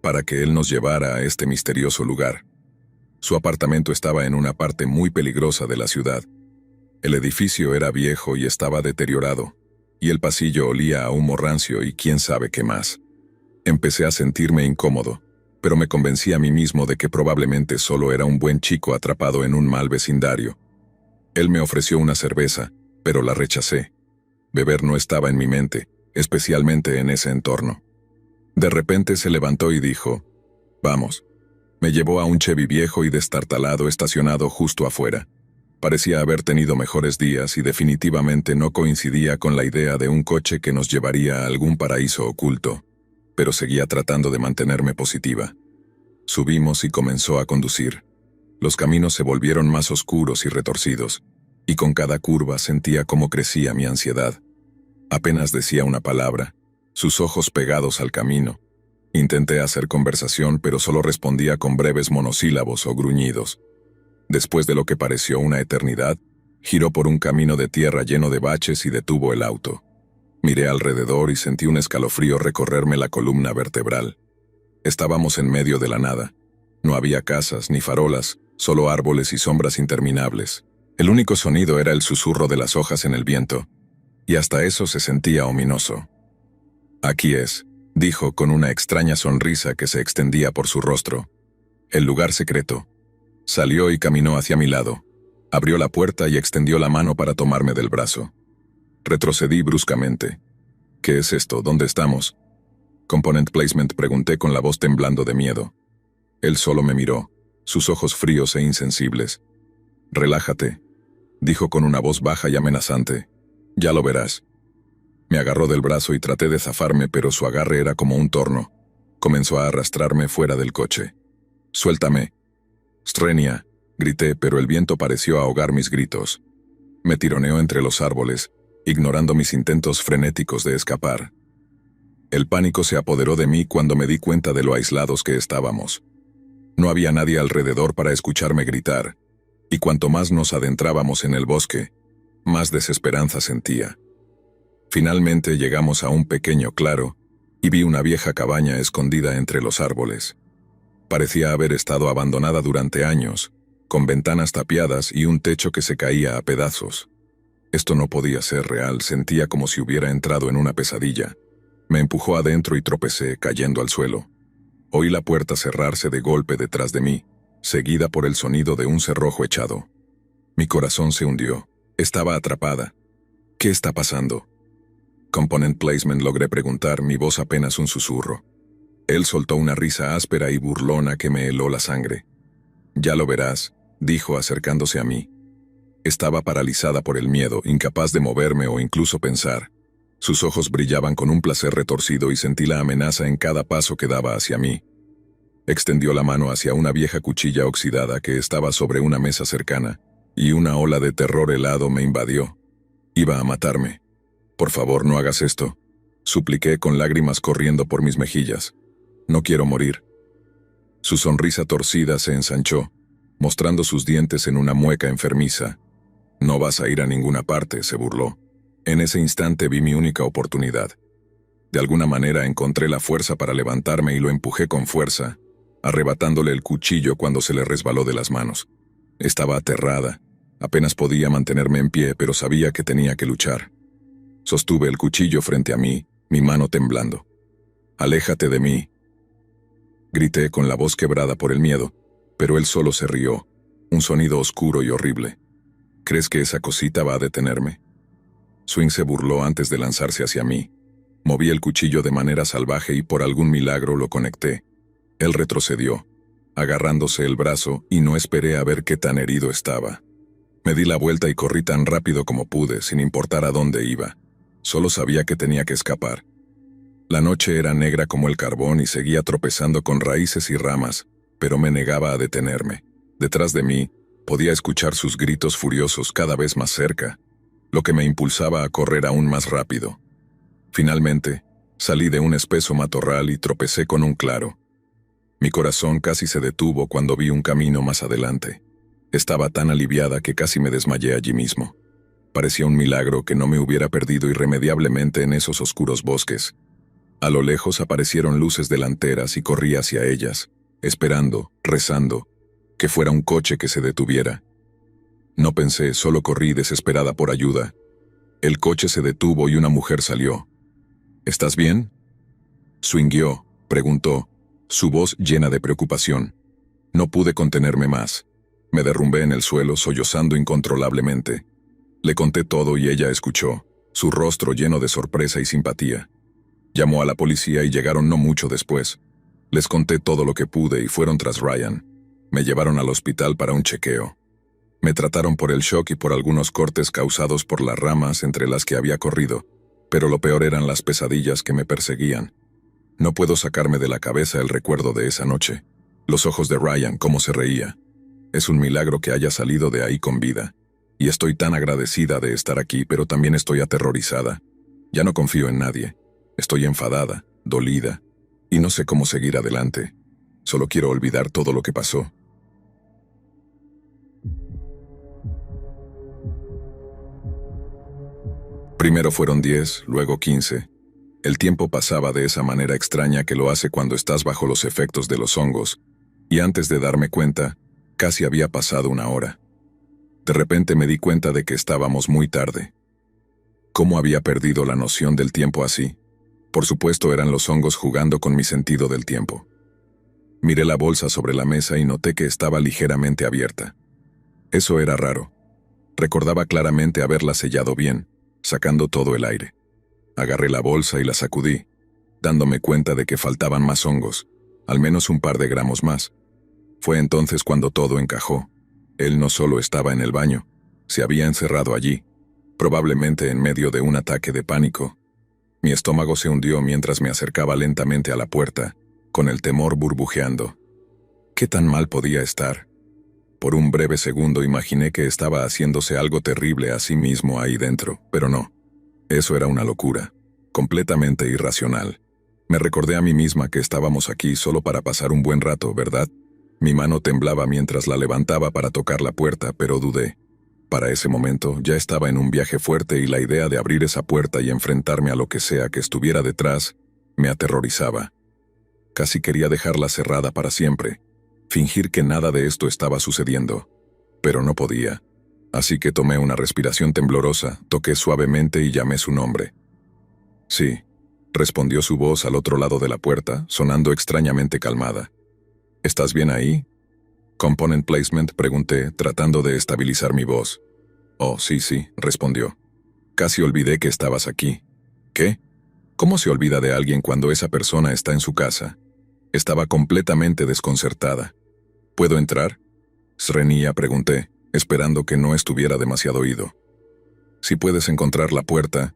Speaker 1: para que él nos llevara a este misterioso lugar. Su apartamento estaba en una parte muy peligrosa de la ciudad. El edificio era viejo y estaba deteriorado, y el pasillo olía a humo rancio y quién sabe qué más. Empecé a sentirme incómodo, pero me convencí a mí mismo de que probablemente solo era un buen chico atrapado en un mal vecindario. Él me ofreció una cerveza, pero la rechacé. Beber no estaba en mi mente, especialmente en ese entorno. De repente se levantó y dijo, «Vamos». Me llevó a un Chevy viejo y destartalado estacionado justo afuera. Parecía haber tenido mejores días y definitivamente no coincidía con la idea de un coche que nos llevaría a algún paraíso oculto, pero seguía tratando de mantenerme positiva. Subimos y comenzó a conducir. Los caminos se volvieron más oscuros y retorcidos, y con cada curva sentía cómo crecía mi ansiedad. Apenas decía una palabra, sus ojos pegados al camino. Intenté hacer conversación, pero solo respondía con breves monosílabos o gruñidos. Después de lo que pareció una eternidad, giró por un camino de tierra lleno de baches y detuvo el auto. Miré alrededor y sentí un escalofrío recorrerme la columna vertebral. Estábamos en medio de la nada. No había casas ni farolas, solo árboles y sombras interminables. El único sonido era el susurro de las hojas en el viento, y hasta eso se sentía ominoso. «Aquí es», dijo con una extraña sonrisa que se extendía por su rostro. «El lugar secreto». Salió y caminó hacia mi lado. Abrió la puerta y extendió la mano para tomarme del brazo. Retrocedí bruscamente. «¿Qué es esto? ¿Dónde estamos?» «Component Placement», pregunté con la voz temblando de miedo. Él solo me miró, sus ojos fríos e insensibles. «Relájate», dijo con una voz baja y amenazante. «Ya lo verás». Me agarró del brazo y traté de zafarme, pero su agarre era como un torno. Comenzó a arrastrarme fuera del coche. «Suéltame». «Strenia», grité, pero el viento pareció ahogar mis gritos. Me tironeó entre los árboles, ignorando mis intentos frenéticos de escapar. El pánico se apoderó de mí cuando me di cuenta de lo aislados que estábamos. No había nadie alrededor para escucharme gritar, y cuanto más nos adentrábamos en el bosque, más desesperanza sentía. Finalmente llegamos a un pequeño claro, y vi una vieja cabaña escondida entre los árboles. Parecía haber estado abandonada durante años, con ventanas tapiadas y un techo que se caía a pedazos. Esto no podía ser real, sentía como si hubiera entrado en una pesadilla. Me empujó adentro y tropecé, cayendo al suelo. Oí la puerta cerrarse de golpe detrás de mí, seguida por el sonido de un cerrojo echado. Mi corazón se hundió. Estaba atrapada. ¿Qué está pasando? Component Placement, logré preguntar, mi voz apenas un susurro. Él soltó una risa áspera y burlona que me heló la sangre. «Ya lo verás», dijo acercándose a mí. Estaba paralizada por el miedo, incapaz de moverme o incluso pensar. Sus ojos brillaban con un placer retorcido y sentí la amenaza en cada paso que daba hacia mí. Extendió la mano hacia una vieja cuchilla oxidada que estaba sobre una mesa cercana, y una ola de terror helado me invadió. Iba a matarme. «Por favor, no hagas esto», supliqué con lágrimas corriendo por mis mejillas. «No quiero morir». Su sonrisa torcida se ensanchó, mostrando sus dientes en una mueca enfermiza. «No vas a ir a ninguna parte», se burló. En ese instante vi mi única oportunidad. De alguna manera encontré la fuerza para levantarme y lo empujé con fuerza, arrebatándole el cuchillo cuando se le resbaló de las manos. Estaba aterrada. Apenas podía mantenerme en pie, pero sabía que tenía que luchar. Sostuve el cuchillo frente a mí, mi mano temblando. «Aléjate de mí», grité con la voz quebrada por el miedo, pero él solo se rió, un sonido oscuro y horrible. «¿Crees que esa cosita va a detenerme?» Swing se burló antes de lanzarse hacia mí. Moví el cuchillo de manera salvaje y por algún milagro lo conecté. Él retrocedió, agarrándose el brazo, y no esperé a ver qué tan herido estaba. Me di la vuelta y corrí tan rápido como pude, sin importar a dónde iba. Solo sabía que tenía que escapar. La noche era negra como el carbón y seguía tropezando con raíces y ramas, pero me negaba a detenerme. Detrás de mí, podía escuchar sus gritos furiosos cada vez más cerca, lo que me impulsaba a correr aún más rápido. Finalmente, salí de un espeso matorral y tropecé con un claro. Mi corazón casi se detuvo cuando vi un camino más adelante. Estaba tan aliviada que casi me desmayé allí mismo. Parecía un milagro que no me hubiera perdido irremediablemente en esos oscuros bosques. A lo lejos aparecieron luces delanteras y corrí hacia ellas, esperando, rezando, que fuera un coche que se detuviera. No pensé, solo corrí desesperada por ayuda. El coche se detuvo y una mujer salió. ¿Estás bien? Swingueó, preguntó, su voz llena de preocupación. No pude contenerme más. Me derrumbé en el suelo, sollozando incontrolablemente. Le conté todo y ella escuchó, su rostro lleno de sorpresa y simpatía. Llamó a la policía y llegaron no mucho después. Les conté todo lo que pude y fueron tras Ryan. Me llevaron al hospital para un chequeo. Me trataron por el shock y por algunos cortes causados por las ramas entre las que había corrido, pero lo peor eran las pesadillas que me perseguían. No puedo sacarme de la cabeza el recuerdo de esa noche. Los ojos de Ryan, cómo se reía. Es un milagro que haya salido de ahí con vida. Y estoy tan agradecida de estar aquí, pero también estoy aterrorizada. Ya no confío en nadie. Estoy enfadada, dolida, y no sé cómo seguir adelante. Solo quiero olvidar todo lo que pasó. Primero fueron 10, luego 15. El tiempo pasaba de esa manera extraña que lo hace cuando estás bajo los efectos de los hongos, y antes de darme cuenta, casi había pasado una hora. De repente me di cuenta de que estábamos muy tarde. ¿Cómo había perdido la noción del tiempo así? Por supuesto eran los hongos jugando con mi sentido del tiempo. Miré la bolsa sobre la mesa y noté que estaba ligeramente abierta. Eso era raro. Recordaba claramente haberla sellado bien, sacando todo el aire. Agarré la bolsa y la sacudí, dándome cuenta de que faltaban más hongos, al menos un par de gramos más. Fue entonces cuando todo encajó. Él no solo estaba en el baño, se había encerrado allí, probablemente en medio de un ataque de pánico. Mi estómago se hundió mientras me acercaba lentamente a la puerta, con el temor burbujeando. ¿Qué tan mal podía estar? Por un breve segundo imaginé que estaba haciéndose algo terrible a sí mismo ahí dentro, pero no. Eso era una locura, completamente irracional. Me recordé a mí misma que estábamos aquí solo para pasar un buen rato, ¿verdad? Mi mano temblaba mientras la levantaba para tocar la puerta, pero dudé. Para ese momento ya estaba en un viaje fuerte y la idea de abrir esa puerta y enfrentarme a lo que sea que estuviera detrás me aterrorizaba. Casi quería dejarla cerrada para siempre, fingir que nada de esto estaba sucediendo, pero no podía. Así que tomé una respiración temblorosa, toqué suavemente y llamé su nombre. Sí, respondió su voz al otro lado de la puerta, sonando extrañamente calmada. ¿Estás bien ahí? Component placement, pregunté, tratando de estabilizar mi voz. Oh, sí, respondió. Casi olvidé que estabas aquí. ¿Qué? ¿Cómo se olvida de alguien cuando esa persona está en su casa? Estaba completamente desconcertada. ¿Puedo entrar? Srenia, pregunté, esperando que no estuviera demasiado oído. Si puedes encontrar la puerta,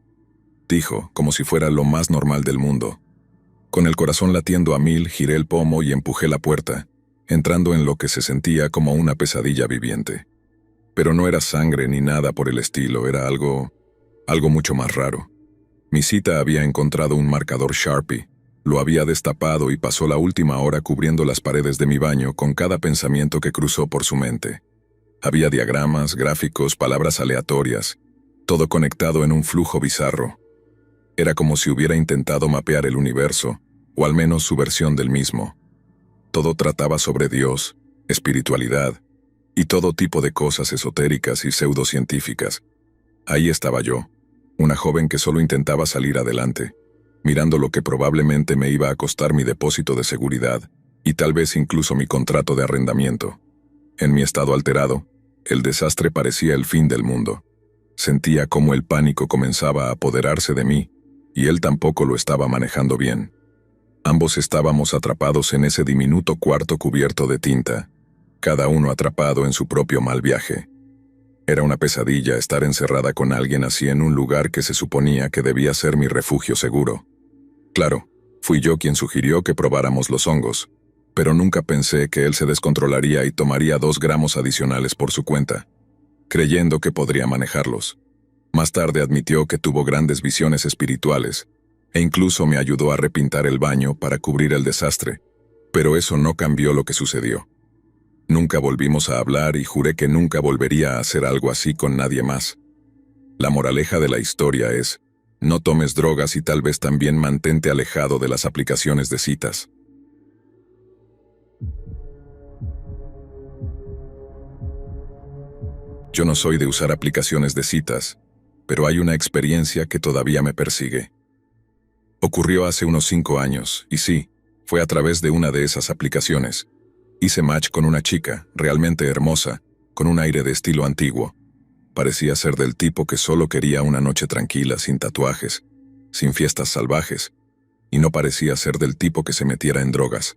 Speaker 1: dijo, como si fuera lo más normal del mundo. Con el corazón latiendo a mil, giré el pomo y empujé la puerta, entrando en lo que se sentía como una pesadilla viviente. Pero no era sangre ni nada por el estilo, era algo mucho más raro. Mi cita había encontrado un marcador Sharpie, lo había destapado y pasó la última hora cubriendo las paredes de mi baño con cada pensamiento que cruzó por su mente. Había diagramas, gráficos, palabras aleatorias, todo conectado en un flujo bizarro. Era como si hubiera intentado mapear el universo, o al menos su versión del mismo. Todo trataba sobre Dios, espiritualidad, y todo tipo de cosas esotéricas y pseudocientíficas. Ahí estaba yo, una joven que solo intentaba salir adelante, mirando lo que probablemente me iba a costar mi depósito de seguridad, y tal vez incluso mi contrato de arrendamiento. En mi estado alterado, el desastre parecía el fin del mundo. Sentía cómo el pánico comenzaba a apoderarse de mí, y él tampoco lo estaba manejando bien. Ambos estábamos atrapados en ese diminuto cuarto cubierto de tinta, cada uno atrapado en su propio mal viaje. Era una pesadilla estar encerrada con alguien así en un lugar que se suponía que debía ser mi refugio seguro. Claro, fui yo quien sugirió que probáramos los hongos, pero nunca pensé que él se descontrolaría y tomaría 2 gramos adicionales por su cuenta, creyendo que podría manejarlos. Más tarde admitió que tuvo grandes visiones espirituales, e incluso me ayudó a repintar el baño para cubrir el desastre, pero eso no cambió lo que sucedió. Nunca volvimos a hablar y juré que nunca volvería a hacer algo así con nadie más. La moraleja de la historia es, no tomes drogas y tal vez también mantente alejado de las aplicaciones de citas. Yo no soy de usar aplicaciones de citas, pero hay una experiencia que todavía me persigue. Ocurrió hace unos 5 años, y sí, fue a través de una de esas aplicaciones. Hice match con una chica, realmente hermosa, con un aire de estilo antiguo. Parecía ser del tipo que solo quería una noche tranquila, sin tatuajes, sin fiestas salvajes, y no parecía ser del tipo que se metiera en drogas.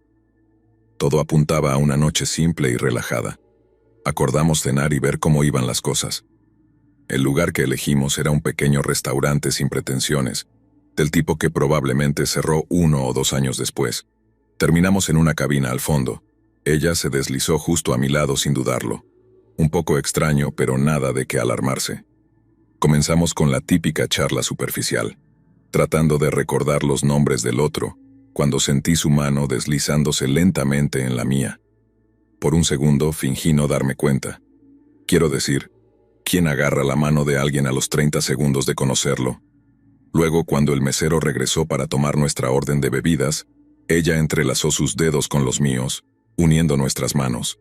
Speaker 1: Todo apuntaba a una noche simple y relajada. Acordamos cenar y ver cómo iban las cosas. El lugar que elegimos era un pequeño restaurante sin pretensiones, del tipo que probablemente cerró 1 o 2 años después. Terminamos en una cabina al fondo. Ella se deslizó justo a mi lado sin dudarlo. Un poco extraño, pero nada de qué alarmarse. Comenzamos con la típica charla superficial, tratando de recordar los nombres del otro, cuando sentí su mano deslizándose lentamente en la mía. Por un segundo fingí no darme cuenta. Quiero decir, ¿quién agarra la mano de alguien a los 30 segundos de conocerlo? Luego, cuando el mesero regresó para tomar nuestra orden de bebidas, ella entrelazó sus dedos con los míos, uniendo nuestras manos.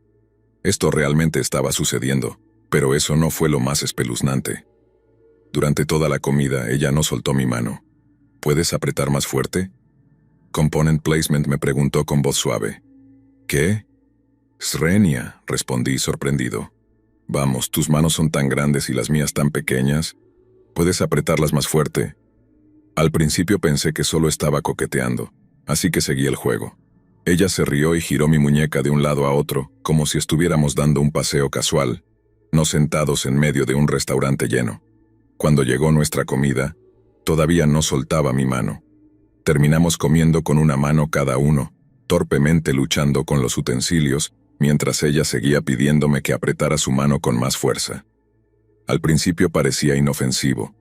Speaker 1: Esto realmente estaba sucediendo, pero eso no fue lo más espeluznante. Durante toda la comida, ella no soltó mi mano. ¿Puedes apretar más fuerte? Component Placement me preguntó con voz suave. ¿Qué? Srenia, respondí sorprendido. Vamos, tus manos son tan grandes y las mías tan pequeñas. ¿Puedes apretarlas más fuerte? Al principio pensé que solo estaba coqueteando, así que seguí el juego. Ella se rió y giró mi muñeca de un lado a otro, como si estuviéramos dando un paseo casual, no sentados en medio de un restaurante lleno. Cuando llegó nuestra comida, todavía no soltaba mi mano. Terminamos comiendo con una mano cada uno, torpemente luchando con los utensilios, mientras ella seguía pidiéndome que apretara su mano con más fuerza. Al principio parecía inofensivo,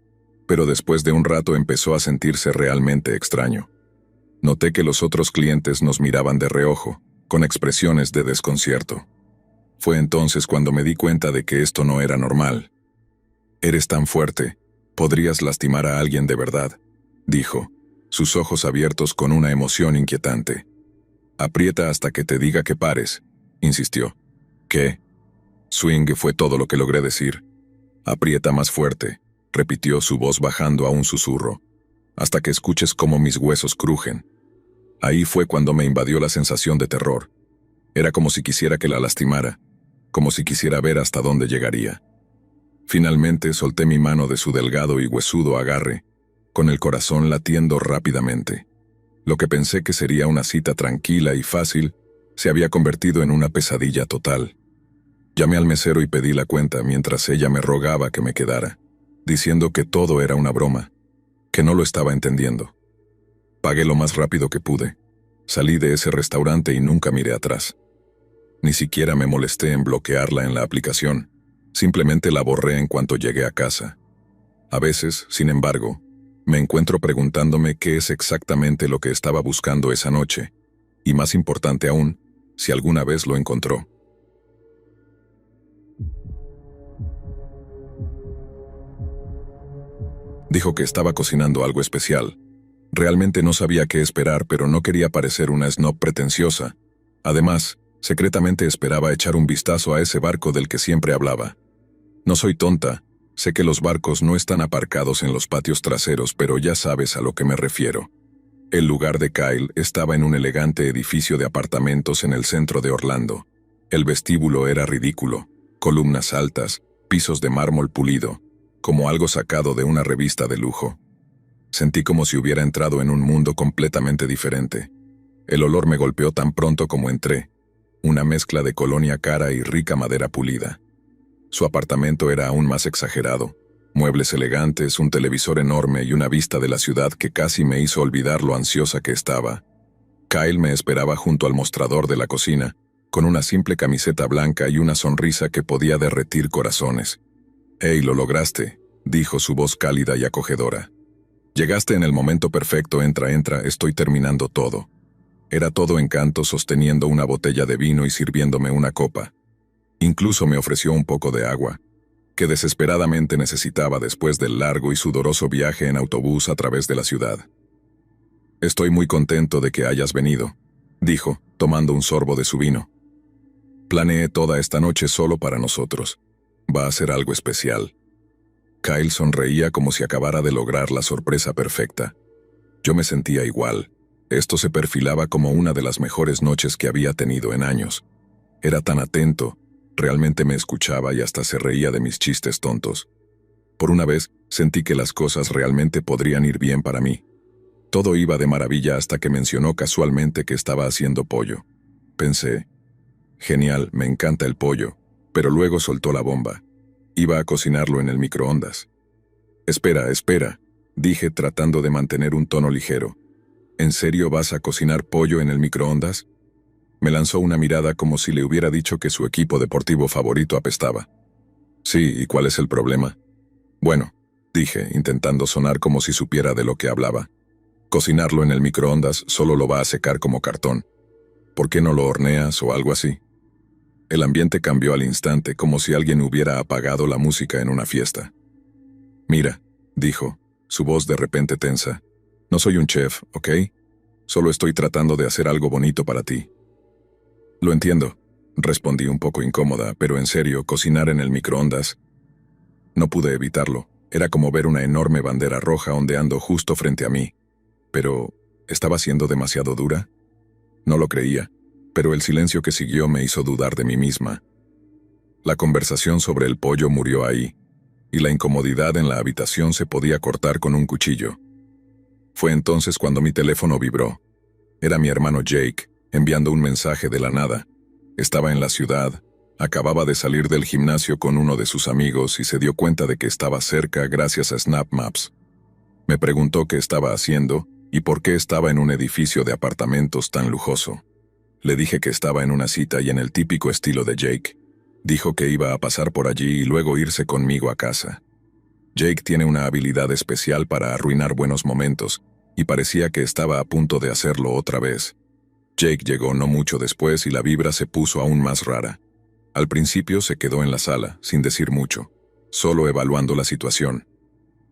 Speaker 1: pero después de un rato empezó a sentirse realmente extraño. Noté que los otros clientes nos miraban de reojo, con expresiones de desconcierto. Fue entonces cuando me di cuenta de que esto no era normal. «Eres tan fuerte, podrías lastimar a alguien de verdad», dijo, sus ojos abiertos con una emoción inquietante. «Aprieta hasta que te diga que pares», insistió. «¿Qué?» Swing fue todo lo que logré decir. «Aprieta más fuerte», repitió su voz bajando a un susurro, «hasta que escuches cómo mis huesos crujen». Ahí fue cuando me invadió la sensación de terror. Era como si quisiera que la lastimara, como si quisiera ver hasta dónde llegaría. Finalmente solté mi mano de su delgado y huesudo agarre, con el corazón latiendo rápidamente. Lo que pensé que sería una cita tranquila y fácil, se había convertido en una pesadilla total. Llamé al mesero y pedí la cuenta mientras ella me rogaba que me quedara, diciendo que todo era una broma, que no lo estaba entendiendo. Pagué lo más rápido que pude. Salí de ese restaurante y nunca miré atrás. Ni siquiera me molesté en bloquearla en la aplicación. Simplemente la borré en cuanto llegué a casa. A veces, sin embargo, me encuentro preguntándome qué es exactamente lo que estaba buscando esa noche, y más importante aún, si alguna vez lo encontró. Dijo que estaba cocinando algo especial. Realmente no sabía qué esperar, pero no quería parecer una snob pretenciosa. Además, secretamente esperaba echar un vistazo a ese barco del que siempre hablaba. No soy tonta, sé que los barcos no están aparcados en los patios traseros, pero ya sabes a lo que me refiero. El lugar de Kyle estaba en un elegante edificio de apartamentos en el centro de Orlando. El vestíbulo era ridículo, columnas altas, pisos de mármol pulido, como algo sacado de una revista de lujo. Sentí como si hubiera entrado en un mundo completamente diferente. El olor me golpeó tan pronto como entré, una mezcla de colonia cara y rica madera pulida. Su apartamento era aún más exagerado, muebles elegantes, un televisor enorme y una vista de la ciudad que casi me hizo olvidar lo ansiosa que estaba. Kyle me esperaba junto al mostrador de la cocina, con una simple camiseta blanca y una sonrisa que podía derretir corazones. «Hey, lo lograste», dijo su voz cálida y acogedora. «Llegaste en el momento perfecto, entra, estoy terminando todo». Era todo encanto sosteniendo una botella de vino y sirviéndome una copa. Incluso me ofreció un poco de agua, que desesperadamente necesitaba después del largo y sudoroso viaje en autobús a través de la ciudad. «Estoy muy contento de que hayas venido», dijo, tomando un sorbo de su vino. «Planeé toda esta noche solo para nosotros. Va a ser algo especial. Kyle sonreía como si acabara de lograr la sorpresa perfecta. Yo me sentía igual. Esto se perfilaba como una de las mejores noches que había tenido en años. Era tan atento, realmente me escuchaba y hasta se reía de mis chistes tontos. Por una vez, sentí que las cosas realmente podrían ir bien para mí. Todo iba de maravilla hasta que mencionó casualmente que estaba haciendo pollo. Pensé, genial, me encanta el pollo, pero luego soltó la bomba. Iba a cocinarlo en el microondas. Espera, dije tratando de mantener un tono ligero. ¿En serio vas a cocinar pollo en el microondas? Me lanzó una mirada como si le hubiera dicho que su equipo deportivo favorito apestaba. Sí, ¿y cuál es el problema? Bueno, dije, intentando sonar como si supiera de lo que hablaba. Cocinarlo en el microondas solo lo va a secar como cartón. ¿Por qué no lo horneas o algo así? El ambiente cambió al instante, como si alguien hubiera apagado la música en una fiesta. Mira, dijo, su voz de repente tensa. No soy un chef, ¿ok? Solo estoy tratando de hacer algo bonito para ti. Lo entiendo, respondí un poco incómoda, pero en serio, cocinar en el microondas. No pude evitarlo. Era como ver una enorme bandera roja ondeando justo frente a mí. Pero, ¿estaba siendo demasiado dura? No lo creía, pero el silencio que siguió me hizo dudar de mí misma. La conversación sobre el pollo murió ahí, y la incomodidad en la habitación se podía cortar con un cuchillo. Fue entonces cuando mi teléfono vibró. Era mi hermano Jake, enviando un mensaje de la nada. Estaba en la ciudad, acababa de salir del gimnasio con uno de sus amigos y se dio cuenta de que estaba cerca gracias a Snap Maps. Me preguntó qué estaba haciendo y por qué estaba en un edificio de apartamentos tan lujoso. Le dije que estaba en una cita y en el típico estilo de Jake. Dijo que iba a pasar por allí y luego irse conmigo a casa. Jake tiene una habilidad especial para arruinar buenos momentos, y parecía que estaba a punto de hacerlo otra vez. Jake llegó no mucho después y la vibra se puso aún más rara. Al principio se quedó en la sala, sin decir mucho, solo evaluando la situación.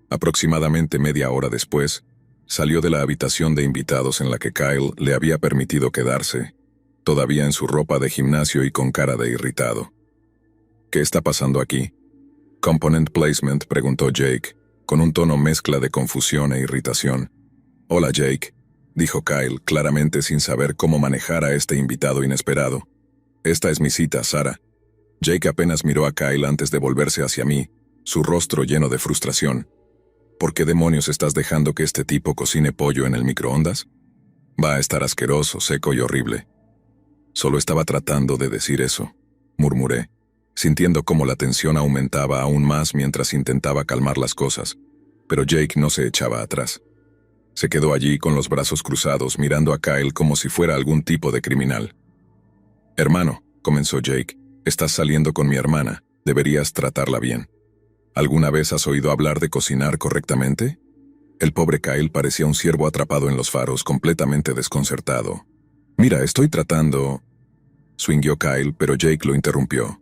Speaker 1: Aproximadamente media hora después, salió de la habitación de invitados en la que Kyle le había permitido quedarse, todavía en su ropa de gimnasio y con cara de irritado. ¿Qué está pasando aquí? Component Placement, preguntó Jake, con un tono mezcla de confusión e irritación. Hola Jake, dijo Kyle, claramente sin saber cómo manejar a este invitado inesperado. Esta es mi cita, Sara. Jake apenas miró a Kyle antes de volverse hacia mí, su rostro lleno de frustración. ¿Por qué demonios estás dejando que este tipo cocine pollo en el microondas? Va a estar asqueroso, seco y horrible. Solo estaba tratando de decir eso, murmuré, sintiendo cómo la tensión aumentaba aún más mientras intentaba calmar las cosas, pero Jake no se echaba atrás. Se quedó allí con los brazos cruzados mirando a Kyle como si fuera algún tipo de criminal. Hermano, comenzó Jake, estás saliendo con mi hermana, deberías tratarla bien. ¿Alguna vez has oído hablar de cocinar correctamente? El pobre Kyle parecía un ciervo atrapado en los faros, completamente desconcertado. Mira, estoy tratando... Swingueó Kyle, pero Jake lo interrumpió.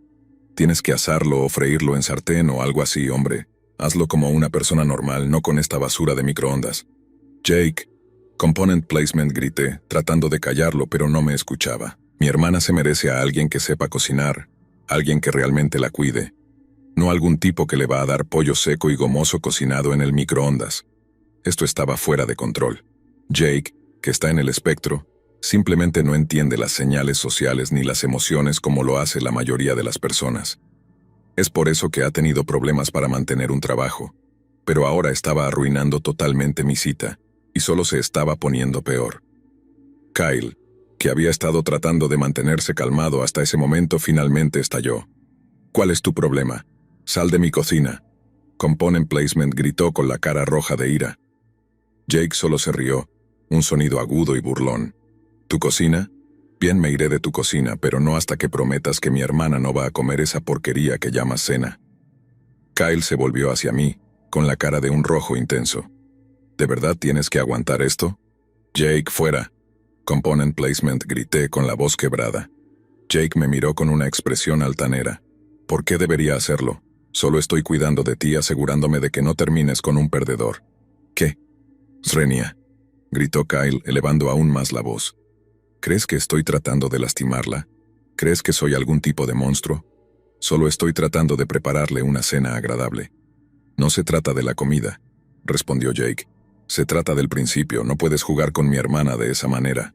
Speaker 1: Tienes que asarlo o freírlo en sartén o algo así, hombre. Hazlo como una persona normal, no con esta basura de microondas. Jake, Component Placement, grité, tratando de callarlo, pero no me escuchaba. Mi hermana se merece a alguien que sepa cocinar, alguien que realmente la cuide. No algún tipo que le va a dar pollo seco y gomoso cocinado en el microondas. Esto estaba fuera de control. Jake, que está en el espectro, simplemente no entiende las señales sociales ni las emociones como lo hace la mayoría de las personas. Es por eso que ha tenido problemas para mantener un trabajo, pero ahora estaba arruinando totalmente mi cita, y solo se estaba poniendo peor. Kyle, que había estado tratando de mantenerse calmado hasta ese momento, finalmente estalló. ¿Cuál es tu problema? Sal de mi cocina. Component Placement gritó con la cara roja de ira. Jake solo se rió, un sonido agudo y burlón. ¿Tu cocina? Bien, me iré de tu cocina, pero no hasta que prometas que mi hermana no va a comer esa porquería que llamas cena. Kyle se volvió hacia mí, con la cara de un rojo intenso. ¿De verdad tienes que aguantar esto? Jake, fuera. Component Placement, grité con la voz quebrada. Jake me miró con una expresión altanera. ¿Por qué debería hacerlo? Solo estoy cuidando de ti, asegurándome de que no termines con un perdedor. ¿Qué? Srenia, gritó Kyle, elevando aún más la voz. ¿Crees que estoy tratando de lastimarla? ¿Crees que soy algún tipo de monstruo? Solo estoy tratando de prepararle una cena agradable. No se trata de la comida, respondió Jake. Se trata del principio, no puedes jugar con mi hermana de esa manera.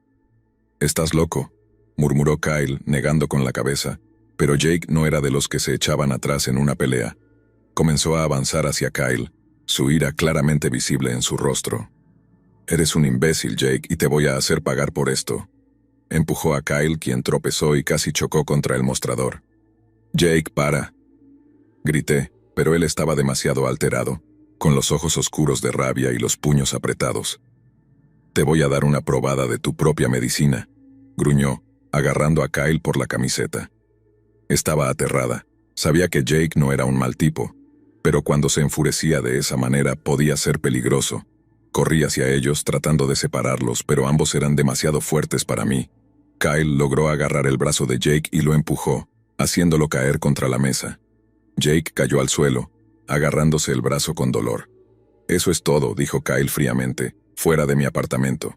Speaker 1: Estás loco, murmuró Kyle, negando con la cabeza, pero Jake no era de los que se echaban atrás en una pelea. Comenzó a avanzar hacia Kyle, su ira claramente visible en su rostro. Eres un imbécil, Jake, y te voy a hacer pagar por esto. Empujó a Kyle, quien tropezó y casi chocó contra el mostrador. Jake, para. Grité, pero él estaba demasiado alterado, con los ojos oscuros de rabia y los puños apretados. Te voy a dar una probada de tu propia medicina, gruñó, agarrando a Kyle por la camiseta. Estaba aterrada. Sabía que Jake no era un mal tipo, pero cuando se enfurecía de esa manera podía ser peligroso. Corrí hacia ellos tratando de separarlos, pero ambos eran demasiado fuertes para mí. Kyle logró agarrar el brazo de Jake y lo empujó, haciéndolo caer contra la mesa. Jake cayó al suelo, agarrándose el brazo con dolor. Eso es todo, dijo Kyle fríamente, fuera de mi apartamento.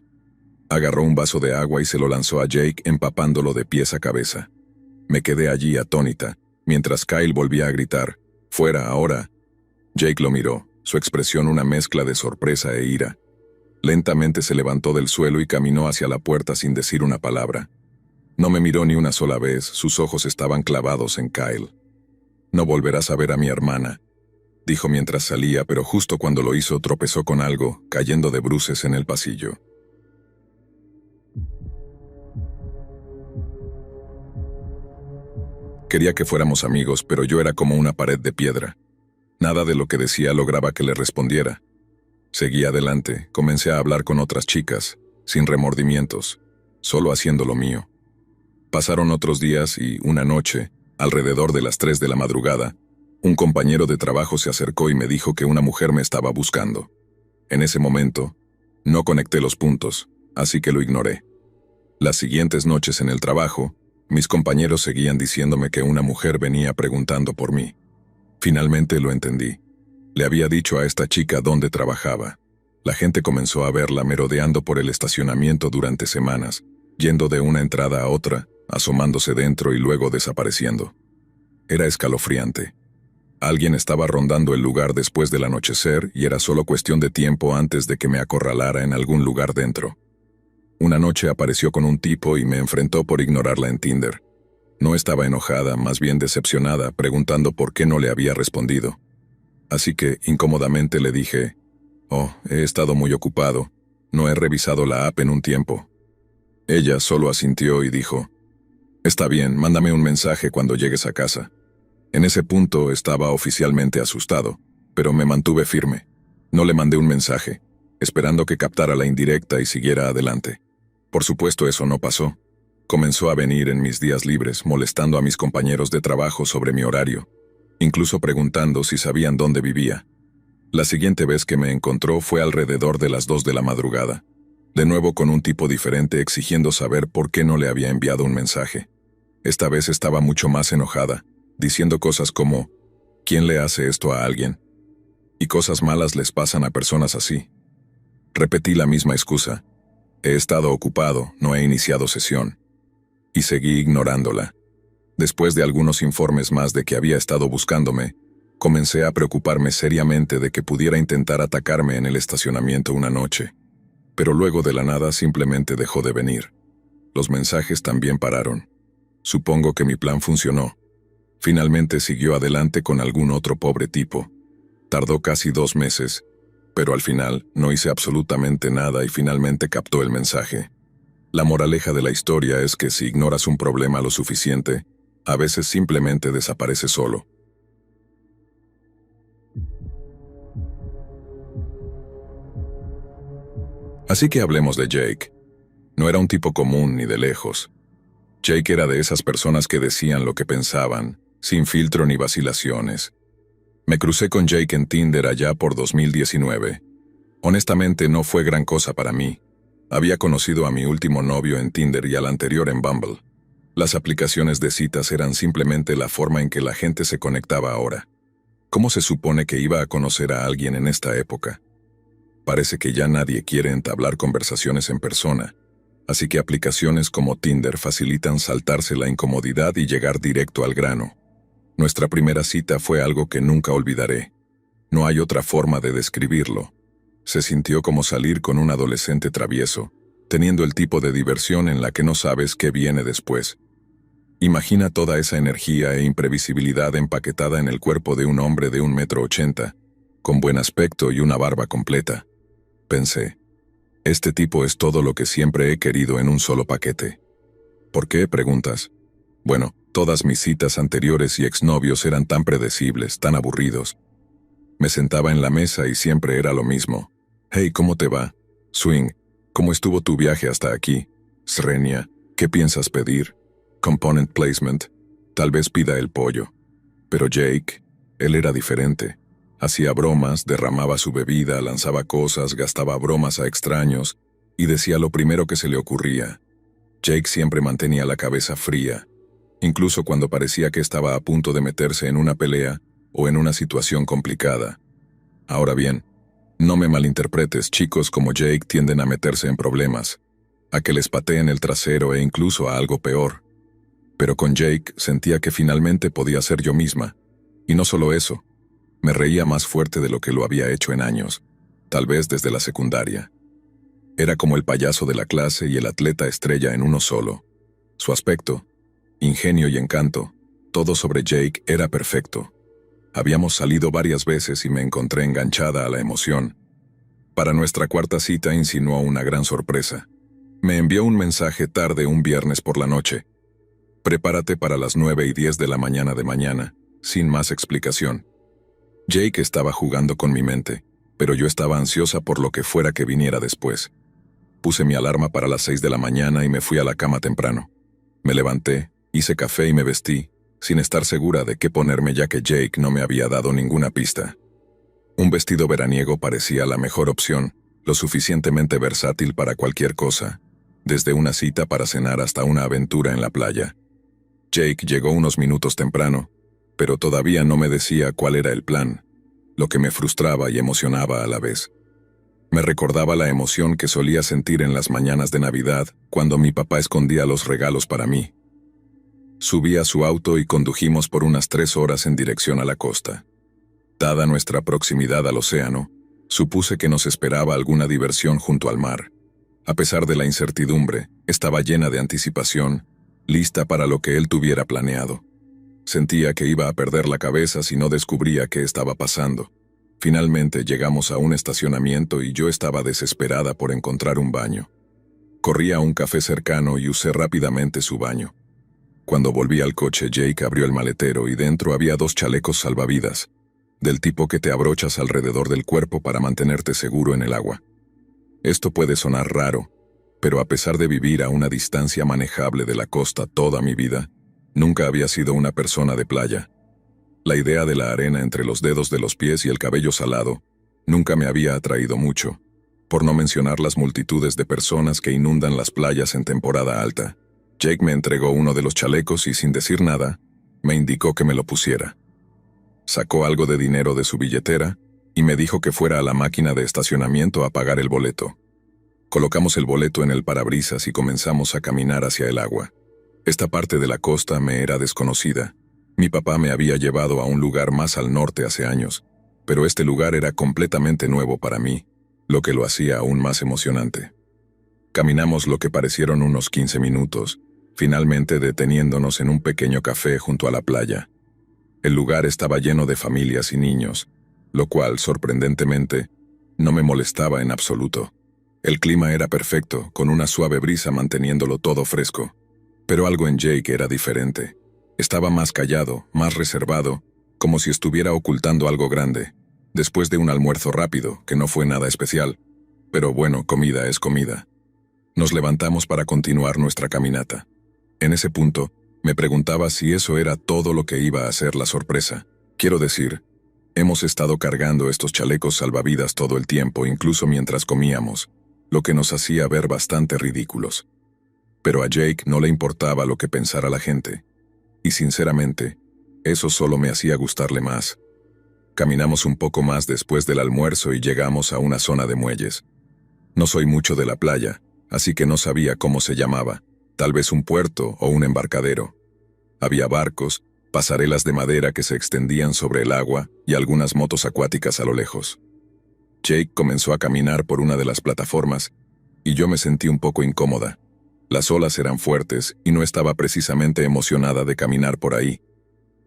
Speaker 1: Agarró un vaso de agua y se lo lanzó a Jake, empapándolo de pies a cabeza. Me quedé allí atónita, mientras Kyle volvía a gritar, «¡Fuera ahora!». Jake lo miró, su expresión una mezcla de sorpresa e ira. Lentamente se levantó del suelo y caminó hacia la puerta sin decir una palabra. No me miró ni una sola vez, sus ojos estaban clavados en Kyle. «No volverás a ver a mi hermana», dijo mientras salía, pero justo cuando lo hizo tropezó con algo, cayendo de bruces en el pasillo. Quería que fuéramos amigos, pero yo era como una pared de piedra. Nada de lo que decía lograba que le respondiera. Seguí adelante, comencé a hablar con otras chicas, sin remordimientos, solo haciendo lo mío. Pasaron otros días y, una noche, alrededor de las 3 de la madrugada, un compañero de trabajo se acercó y me dijo que una mujer me estaba buscando. En ese momento, no conecté los puntos, así que lo ignoré. Las siguientes noches en el trabajo, mis compañeros seguían diciéndome que una mujer venía preguntando por mí. Finalmente lo entendí. Le había dicho a esta chica dónde trabajaba. La gente comenzó a verla merodeando por el estacionamiento durante semanas, yendo de una entrada a otra, asomándose dentro y luego desapareciendo. Era escalofriante. Alguien estaba rondando el lugar después del anochecer y era solo cuestión de tiempo antes de que me acorralara en algún lugar dentro. Una noche apareció con un tipo y me enfrentó por ignorarla en Tinder. No estaba enojada, más bien decepcionada, preguntando por qué no le había respondido. Así que, incómodamente le dije, «Oh, he estado muy ocupado. No he revisado la app en un tiempo». Ella solo asintió y dijo, «Está bien, mándame un mensaje cuando llegues a casa». En ese punto estaba oficialmente asustado, pero me mantuve firme. No le mandé un mensaje, esperando que captara la indirecta y siguiera adelante. Por supuesto, eso no pasó. Comenzó a venir en mis días libres, molestando a mis compañeros de trabajo sobre mi horario, incluso preguntando si sabían dónde vivía. La siguiente vez que me encontró fue alrededor de las 2 de la madrugada, de nuevo con un tipo diferente exigiendo saber por qué no le había enviado un mensaje. Esta vez estaba mucho más enojada, diciendo cosas como, «¿Quién le hace esto a alguien?». Y cosas malas les pasan a personas así. Repetí la misma excusa. «He estado ocupado, no he iniciado sesión». Y seguí ignorándola. Después de algunos informes más de que había estado buscándome, comencé a preocuparme seriamente de que pudiera intentar atacarme en el estacionamiento una noche. Pero luego de la nada simplemente dejó de venir. Los mensajes también pararon. Supongo que mi plan funcionó. Finalmente siguió adelante con algún otro pobre tipo. Tardó casi 2 meses, pero al final no hice absolutamente nada y finalmente captó el mensaje. La moraleja de la historia es que si ignoras un problema lo suficiente, a veces simplemente desaparece solo. Así que hablemos de Jake. No era un tipo común ni de lejos. Jake era de esas personas que decían lo que pensaban, sin filtro ni vacilaciones. Me crucé con Jake en Tinder allá por 2019. Honestamente no fue gran cosa para mí. Había conocido a mi último novio en Tinder y al anterior en Bumble. Las aplicaciones de citas eran simplemente la forma en que la gente se conectaba ahora. ¿Cómo se supone que iba a conocer a alguien en esta época? Parece que ya nadie quiere entablar conversaciones en persona, así que aplicaciones como Tinder facilitan saltarse la incomodidad y llegar directo al grano. Nuestra primera cita fue algo que nunca olvidaré. No hay otra forma de describirlo. Se sintió como salir con un adolescente travieso, teniendo el tipo de diversión en la que no sabes qué viene después. Imagina toda esa energía e imprevisibilidad empaquetada en el cuerpo de un hombre de 1,80 m, con buen aspecto y una barba completa. Pensé, este tipo es todo lo que siempre he querido en un solo paquete. ¿Por qué? Preguntas. Bueno, todas mis citas anteriores y exnovios eran tan predecibles, tan aburridos. Me sentaba en la mesa y siempre era lo mismo. Hey, ¿cómo te va? Swing, ¿cómo estuvo tu viaje hasta aquí? Srenia, ¿qué piensas pedir? Component placement, tal vez pida el pollo. Pero Jake, él era diferente. Hacía bromas, derramaba su bebida, lanzaba cosas, gastaba bromas a extraños y decía lo primero que se le ocurría. Jake siempre mantenía la cabeza fría, incluso cuando parecía que estaba a punto de meterse en una pelea o en una situación complicada. Ahora bien, no me malinterpretes, chicos como Jake tienden a meterse en problemas, a que les pateen el trasero e incluso a algo peor. Pero con Jake sentía que finalmente podía ser yo misma. Y no solo eso, me reía más fuerte de lo que lo había hecho en años, tal vez desde la secundaria. Era como el payaso de la clase y el atleta estrella en uno solo. Su aspecto, ingenio y encanto, todo sobre Jake era perfecto. Habíamos salido varias veces y me encontré enganchada a la emoción. Para nuestra cuarta cita insinuó una gran sorpresa. Me envió un mensaje tarde un viernes por la noche. Prepárate para las 9:10 de la mañana de mañana, sin más explicación. Jake estaba jugando con mi mente, pero yo estaba ansiosa por lo que fuera que viniera después. Puse mi alarma para las 6 de la mañana y me fui a la cama temprano. Me levanté, hice café y me vestí, sin estar segura de qué ponerme ya que Jake no me había dado ninguna pista. Un vestido veraniego parecía la mejor opción, lo suficientemente versátil para cualquier cosa, desde una cita para cenar hasta una aventura en la playa. Jake llegó unos minutos temprano, pero todavía no me decía cuál era el plan, lo que me frustraba y emocionaba a la vez. Me recordaba la emoción que solía sentir en las mañanas de Navidad cuando mi papá escondía los regalos para mí. Subí a su auto y condujimos por unas 3 horas en dirección a la costa. Dada nuestra proximidad al océano, supuse que nos esperaba alguna diversión junto al mar. A pesar de la incertidumbre, estaba llena de anticipación, lista para lo que él tuviera planeado. Sentía que iba a perder la cabeza si no descubría qué estaba pasando. Finalmente llegamos a un estacionamiento y yo estaba desesperada por encontrar un baño. Corrí a un café cercano y usé rápidamente su baño. Cuando volví al coche, Jake abrió el maletero y dentro había 2 chalecos salvavidas, del tipo que te abrochas alrededor del cuerpo para mantenerte seguro en el agua. Esto puede sonar raro, pero a pesar de vivir a una distancia manejable de la costa toda mi vida, nunca había sido una persona de playa. La idea de la arena entre los dedos de los pies y el cabello salado nunca me había atraído mucho, por no mencionar las multitudes de personas que inundan las playas en temporada alta. Jake me entregó uno de los chalecos y sin decir nada, me indicó que me lo pusiera. Sacó algo de dinero de su billetera y me dijo que fuera a la máquina de estacionamiento a pagar el boleto. Colocamos el boleto en el parabrisas y comenzamos a caminar hacia el agua. Esta parte de la costa me era desconocida. Mi papá me había llevado a un lugar más al norte hace años, pero este lugar era completamente nuevo para mí, lo que lo hacía aún más emocionante. Caminamos lo que parecieron unos 15 minutos, finalmente deteniéndonos en un pequeño café junto a la playa. El lugar estaba lleno de familias y niños, lo cual, sorprendentemente, no me molestaba en absoluto. El clima era perfecto, con una suave brisa manteniéndolo todo fresco. Pero algo en Jake era diferente. Estaba más callado, más reservado, como si estuviera ocultando algo grande, después de un almuerzo rápido, que no fue nada especial. Pero bueno, comida es comida. Nos levantamos para continuar nuestra caminata. En ese punto, me preguntaba si eso era todo lo que iba a ser la sorpresa. Quiero decir, hemos estado cargando estos chalecos salvavidas todo el tiempo, incluso mientras comíamos, lo que nos hacía ver bastante ridículos. Pero a Jake no le importaba lo que pensara la gente. Y sinceramente, eso solo me hacía gustarle más. Caminamos un poco más después del almuerzo y llegamos a una zona de muelles. No soy mucho de la playa, así que no sabía cómo se llamaba, tal vez un puerto o un embarcadero. Había barcos, pasarelas de madera que se extendían sobre el agua y algunas motos acuáticas a lo lejos. Jake comenzó a caminar por una de las plataformas y yo me sentí un poco incómoda. Las olas eran fuertes y no estaba precisamente emocionada de caminar por ahí.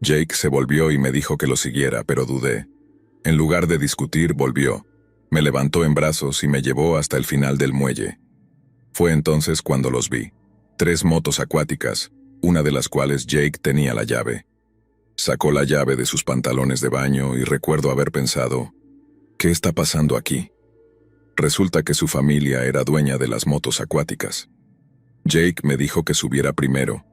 Speaker 1: Jake se volvió y me dijo que lo siguiera, pero dudé. En lugar de discutir, volvió. Me levantó en brazos y me llevó hasta el final del muelle. Fue entonces cuando los vi. 3 motos acuáticas, una de las cuales Jake tenía la llave. Sacó la llave de sus pantalones de baño y recuerdo haber pensado, ¿qué está pasando aquí? Resulta que su familia era dueña de las motos acuáticas. Jake me dijo que subiera primero.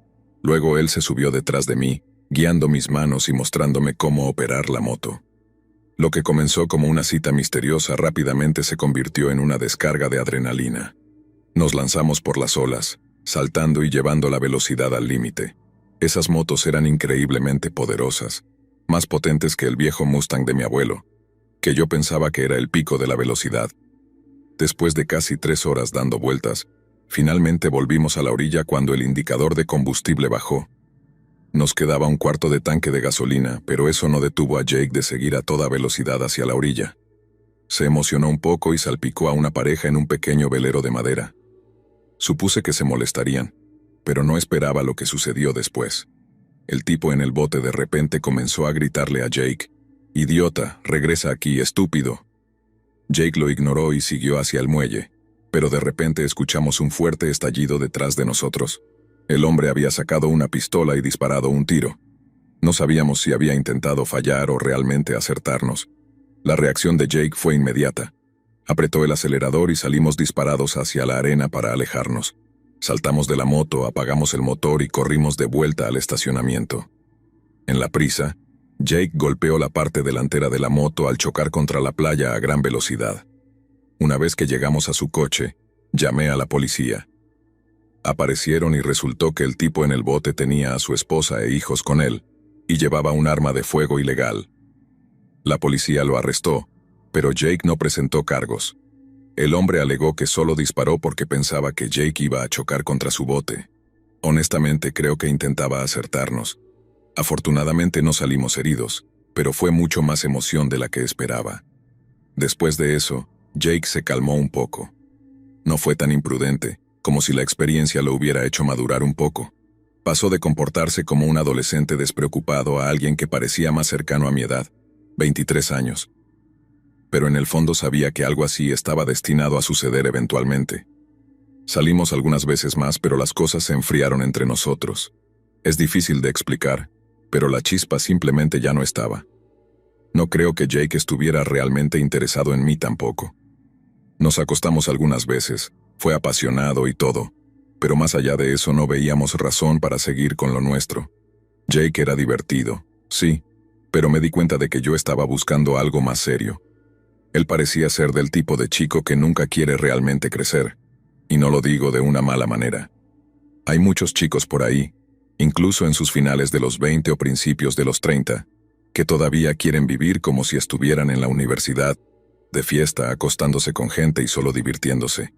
Speaker 1: Luego él se subió detrás de mí, guiando mis manos y mostrándome cómo operar la moto. Lo que comenzó como una cita misteriosa rápidamente se convirtió en una descarga de adrenalina. Nos lanzamos por las olas, saltando y llevando la velocidad al límite. Esas motos eran increíblemente poderosas, más potentes que el viejo Mustang de mi abuelo, que yo pensaba que era el pico de la velocidad. Después de casi 3 horas dando vueltas, finalmente volvimos a la orilla cuando el indicador de combustible bajó. Nos quedaba un cuarto de tanque de gasolina, pero eso no detuvo a Jake de seguir a toda velocidad hacia la orilla. Se emocionó un poco y salpicó a una pareja en un pequeño velero de madera. Supuse que se molestarían, pero no esperaba lo que sucedió después. El tipo en el bote de repente comenzó a gritarle a Jake, «Idiota, regresa aquí, estúpido». Jake lo ignoró y siguió hacia el muelle, pero de repente escuchamos un fuerte estallido detrás de nosotros. El hombre había sacado una pistola y disparado un tiro. No sabíamos si había intentado fallar o realmente acertarnos. La reacción de Jake fue inmediata. Apretó el acelerador y salimos disparados hacia la arena para alejarnos. Saltamos de la moto, apagamos el motor y corrimos de vuelta al estacionamiento. En la prisa, Jake golpeó la parte delantera de la moto al chocar contra la playa a gran velocidad. Una vez que llegamos a su coche, llamé a la policía. Aparecieron y resultó que el tipo en el bote tenía a su esposa e hijos con él, y llevaba un arma de fuego ilegal. La policía lo arrestó, pero Jake no presentó cargos. El hombre alegó que solo disparó porque pensaba que Jake iba a chocar contra su bote. Honestamente creo que intentaba acertarnos. Afortunadamente no salimos heridos, pero fue mucho más emoción de la que esperaba. Después de eso, Jake se calmó un poco. No fue tan imprudente, como si la experiencia lo hubiera hecho madurar un poco. Pasó de comportarse como un adolescente despreocupado a alguien que parecía más cercano a mi edad, 23 años. Pero en el fondo sabía que algo así estaba destinado a suceder eventualmente. Salimos algunas veces más, pero las cosas se enfriaron entre nosotros. Es difícil de explicar, pero la chispa simplemente ya no estaba. No creo que Jake estuviera realmente interesado en mí tampoco. Nos acostamos algunas veces, fue apasionado y todo, pero más allá de eso no veíamos razón para seguir con lo nuestro. Jake era divertido, sí, pero me di cuenta de que yo estaba buscando algo más serio. Él parecía ser del tipo de chico que nunca quiere realmente crecer, y no lo digo de una mala manera. Hay muchos chicos por ahí, incluso en sus finales de los 20 o principios de los 30, que todavía quieren vivir como si estuvieran en la universidad, de fiesta, acostándose con gente y solo divirtiéndose.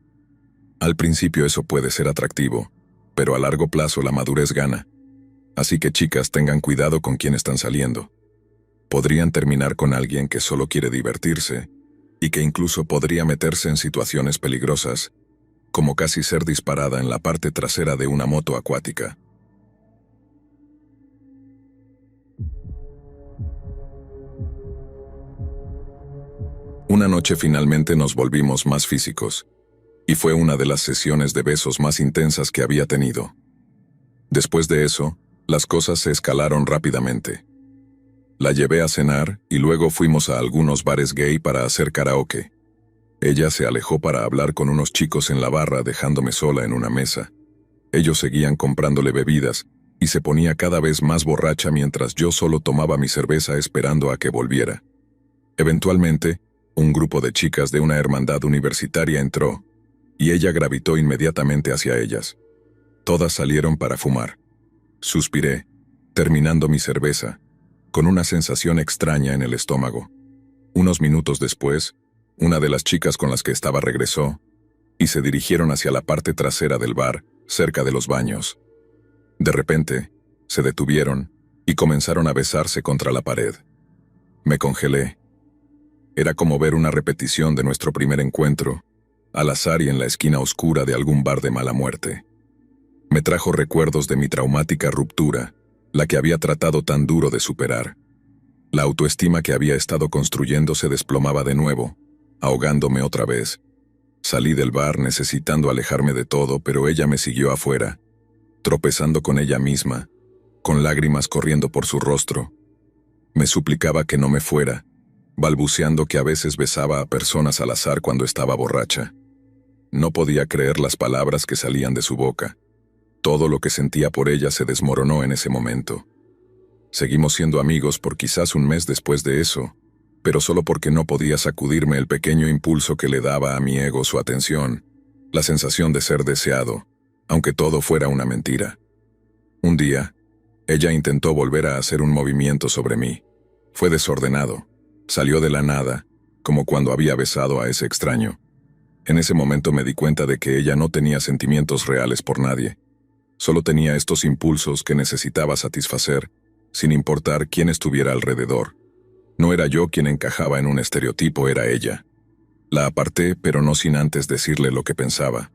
Speaker 1: Al principio eso puede ser atractivo, pero a largo plazo la madurez gana. Así que chicas, tengan cuidado con quién están saliendo. Podrían terminar con alguien que solo quiere divertirse, y que incluso podría meterse en situaciones peligrosas, como casi ser disparada en la parte trasera de una moto acuática. Una noche finalmente nos volvimos más físicos, y fue una de las sesiones de besos más intensas que había tenido. Después de eso, las cosas se escalaron rápidamente. La llevé a cenar y luego fuimos a algunos bares gay para hacer karaoke. Ella se alejó para hablar con unos chicos en la barra dejándome sola en una mesa. Ellos seguían comprándole bebidas y se ponía cada vez más borracha mientras yo solo tomaba mi cerveza esperando a que volviera. Eventualmente, un grupo de chicas de una hermandad universitaria entró, y ella gravitó inmediatamente hacia ellas. Todas salieron para fumar. Suspiré, terminando mi cerveza, con una sensación extraña en el estómago. Unos minutos después, una de las chicas con las que estaba regresó, y se dirigieron hacia la parte trasera del bar, cerca de los baños. De repente, se detuvieron, y comenzaron a besarse contra la pared. Me congelé. Era como ver una repetición de nuestro primer encuentro, al azar y en la esquina oscura de algún bar de mala muerte. Me trajo recuerdos de mi traumática ruptura, la que había tratado tan duro de superar. La autoestima que había estado construyendo se desplomaba de nuevo, ahogándome otra vez. Salí del bar necesitando alejarme de todo, pero ella me siguió afuera, tropezando con ella misma, con lágrimas corriendo por su rostro. Me suplicaba que no me fuera, balbuceando que a veces besaba a personas al azar cuando estaba borracha. No podía creer las palabras que salían de su boca. Todo lo que sentía por ella se desmoronó en ese momento. Seguimos siendo amigos por quizás un mes después de eso, pero solo porque no podía sacudirme el pequeño impulso que le daba a mi ego su atención, la sensación de ser deseado, aunque todo fuera una mentira. Un día, ella intentó volver a hacer un movimiento sobre mí. Fue desordenado. Salió de la nada, como cuando había besado a ese extraño. En ese momento me di cuenta de que ella no tenía sentimientos reales por nadie. Solo tenía estos impulsos que necesitaba satisfacer, sin importar quién estuviera alrededor. No era yo quien encajaba en un estereotipo, era ella. La aparté, pero no sin antes decirle lo que pensaba.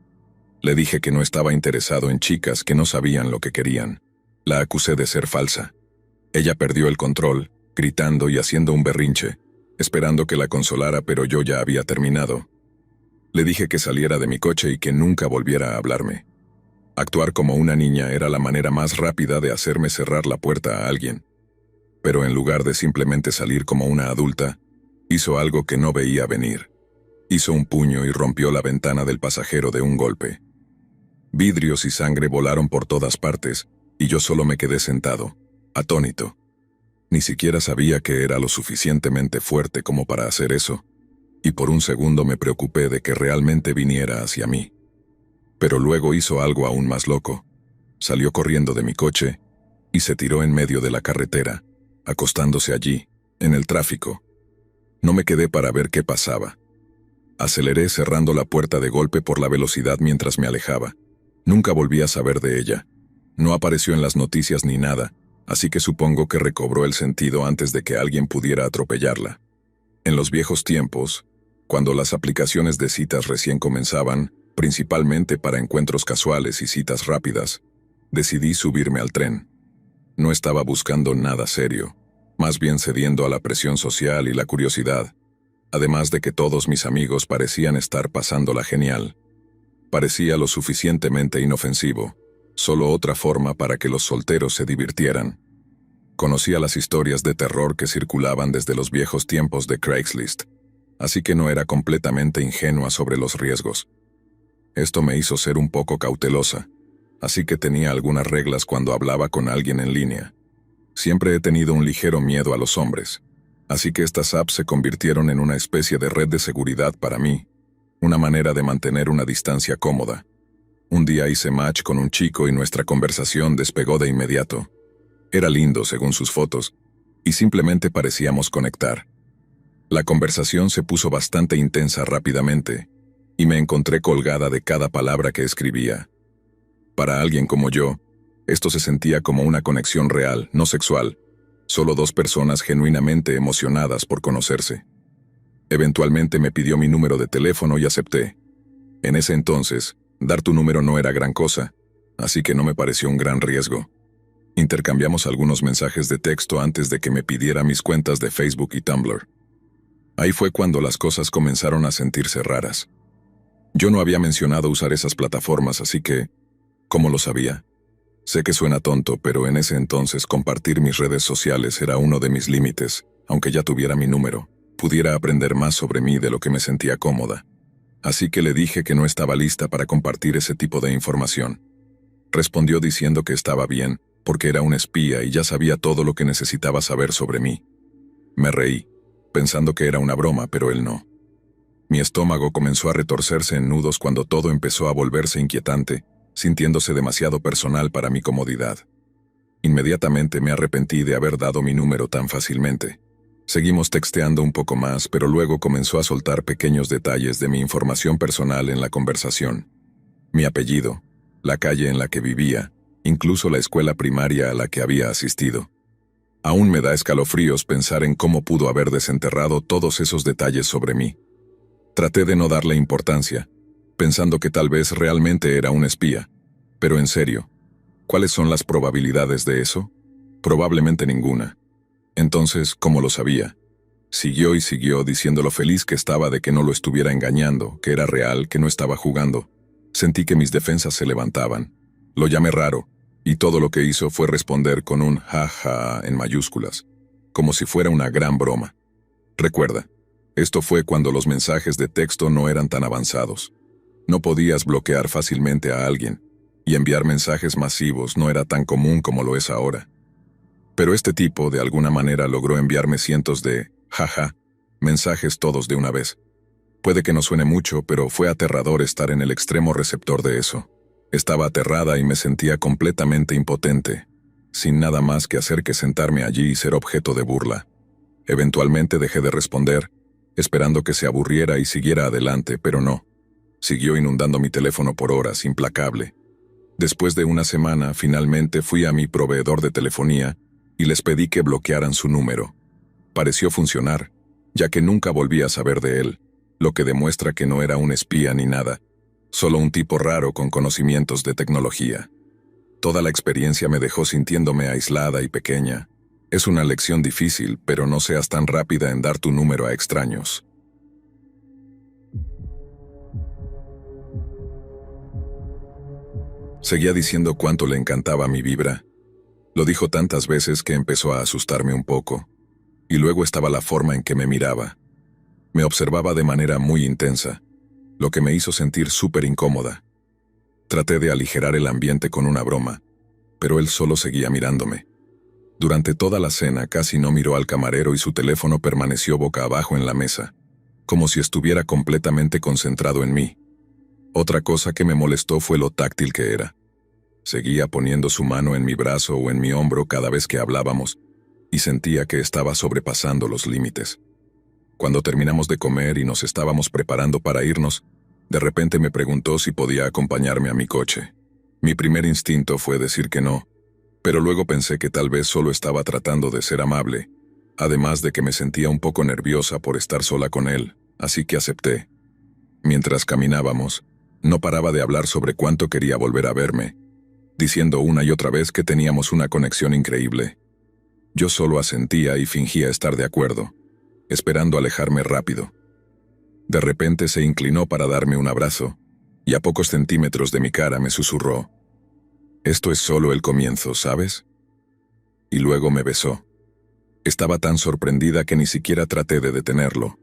Speaker 1: Le dije que no estaba interesado en chicas que no sabían lo que querían. La acusé de ser falsa. Ella perdió el control, gritando y haciendo un berrinche, esperando que la consolara, pero yo ya había terminado. Le dije que saliera de mi coche y que nunca volviera a hablarme. Actuar como una niña era la manera más rápida de hacerme cerrar la puerta a alguien. Pero en lugar de simplemente salir como una adulta, hizo algo que no veía venir. Hizo un puño y rompió la ventana del pasajero de un golpe. Vidrios y sangre volaron por todas partes, y yo solo me quedé sentado, atónito. Ni siquiera sabía que era lo suficientemente fuerte como para hacer eso, y por un segundo me preocupé de que realmente viniera hacia mí. Pero luego hizo algo aún más loco. Salió corriendo de mi coche y se tiró en medio de la carretera, acostándose allí, en el tráfico. No me quedé para ver qué pasaba. Aceleré cerrando la puerta de golpe por la velocidad mientras me alejaba. Nunca volví a saber de ella. No apareció en las noticias ni nada, así que supongo que recobró el sentido antes de que alguien pudiera atropellarla. En los viejos tiempos, cuando las aplicaciones de citas recién comenzaban, principalmente para encuentros casuales y citas rápidas, decidí subirme al tren. No estaba buscando nada serio, más bien cediendo a la presión social y la curiosidad, además de que todos mis amigos parecían estar pasándola genial. Parecía lo suficientemente inofensivo, solo otra forma para que los solteros se divirtieran. Conocía las historias de terror que circulaban desde los viejos tiempos de Craigslist, así que no era completamente ingenua sobre los riesgos. Esto me hizo ser un poco cautelosa, así que tenía algunas reglas cuando hablaba con alguien en línea. Siempre he tenido un ligero miedo a los hombres, así que estas apps se convirtieron en una especie de red de seguridad para mí, una manera de mantener una distancia cómoda. Un día hice match con un chico y nuestra conversación despegó de inmediato. Era lindo según sus fotos, y simplemente parecíamos conectar. La conversación se puso bastante intensa rápidamente, y me encontré colgada de cada palabra que escribía. Para alguien como yo, esto se sentía como una conexión real, no sexual, solo dos personas genuinamente emocionadas por conocerse. Eventualmente me pidió mi número de teléfono y acepté. En ese entonces, dar tu número no era gran cosa, así que no me pareció un gran riesgo. Intercambiamos algunos mensajes de texto antes de que me pidiera mis cuentas de Facebook y Tumblr. Ahí fue cuando las cosas comenzaron a sentirse raras. Yo no había mencionado usar esas plataformas, así que, ¿cómo lo sabía? Sé que suena tonto, pero en ese entonces compartir mis redes sociales era uno de mis límites, aunque ya tuviera mi número, pudiera aprender más sobre mí de lo que me sentía cómoda. Así que le dije que no estaba lista para compartir ese tipo de información. Respondió diciendo que estaba bien, porque era un espía y ya sabía todo lo que necesitaba saber sobre mí. Me reí, pensando que era una broma, pero él no. Mi estómago comenzó a retorcerse en nudos cuando todo empezó a volverse inquietante, sintiéndose demasiado personal para mi comodidad. Inmediatamente me arrepentí de haber dado mi número tan fácilmente. Seguimos texteando un poco más, pero luego comenzó a soltar pequeños detalles de mi información personal en la conversación. Mi apellido, la calle en la que vivía, incluso la escuela primaria a la que había asistido. Aún me da escalofríos pensar en cómo pudo haber desenterrado todos esos detalles sobre mí. Traté de no darle importancia, pensando que tal vez realmente era un espía. Pero en serio, ¿cuáles son las probabilidades de eso? Probablemente ninguna. Entonces, ¿cómo lo sabía? Siguió y siguió diciendo lo feliz que estaba de que no lo estuviera engañando, que era real, que no estaba jugando. Sentí que mis defensas se levantaban. Lo llamé raro, y todo lo que hizo fue responder con un ja en mayúsculas, como si fuera una gran broma. Recuerda, esto fue cuando los mensajes de texto no eran tan avanzados. No podías bloquear fácilmente a alguien, y enviar mensajes masivos no era tan común como lo es ahora. Pero este tipo, de alguna manera, logró enviarme cientos de jaja mensajes todos de una vez. Puede que no suene mucho, pero fue aterrador estar en el extremo receptor de eso. Estaba aterrada y me sentía completamente impotente, sin nada más que hacer que sentarme allí y ser objeto de burla. Eventualmente dejé de responder, esperando que se aburriera y siguiera adelante, pero no. Siguió inundando mi teléfono por horas, implacable. Después de una semana, finalmente fui a mi proveedor de telefonía y les pedí que bloquearan su número. Pareció funcionar, ya que nunca volví a saber de él, lo que demuestra que no era un espía ni nada, solo un tipo raro con conocimientos de tecnología. Toda la experiencia me dejó sintiéndome aislada y pequeña. Es una lección difícil, pero no seas tan rápida en dar tu número a extraños. Seguía diciendo cuánto le encantaba mi vibra. Lo dijo tantas veces que empezó a asustarme un poco. Y luego estaba la forma en que me miraba. Me observaba de manera muy intensa, lo que me hizo sentir súper incómoda. Traté de aligerar el ambiente con una broma, pero él solo seguía mirándome. Durante toda la cena casi no miró al camarero y su teléfono permaneció boca abajo en la mesa, como si estuviera completamente concentrado en mí. Otra cosa que me molestó fue lo táctil que era. Seguía poniendo su mano en mi brazo o en mi hombro cada vez que hablábamos, y sentía que estaba sobrepasando los límites. Cuando terminamos de comer y nos estábamos preparando para irnos, de repente me preguntó si podía acompañarme a mi coche. Mi primer instinto fue decir que no, pero luego pensé que tal vez solo estaba tratando de ser amable, además de que me sentía un poco nerviosa por estar sola con él, así que acepté. Mientras caminábamos, no paraba de hablar sobre cuánto quería volver a verme, diciendo una y otra vez que teníamos una conexión increíble. Yo solo asentía y fingía estar de acuerdo, esperando alejarme rápido. De repente se inclinó para darme un abrazo, y a pocos centímetros de mi cara me susurró: «Esto es solo el comienzo, ¿sabes?». Y luego me besó. Estaba tan sorprendida que ni siquiera traté de detenerlo.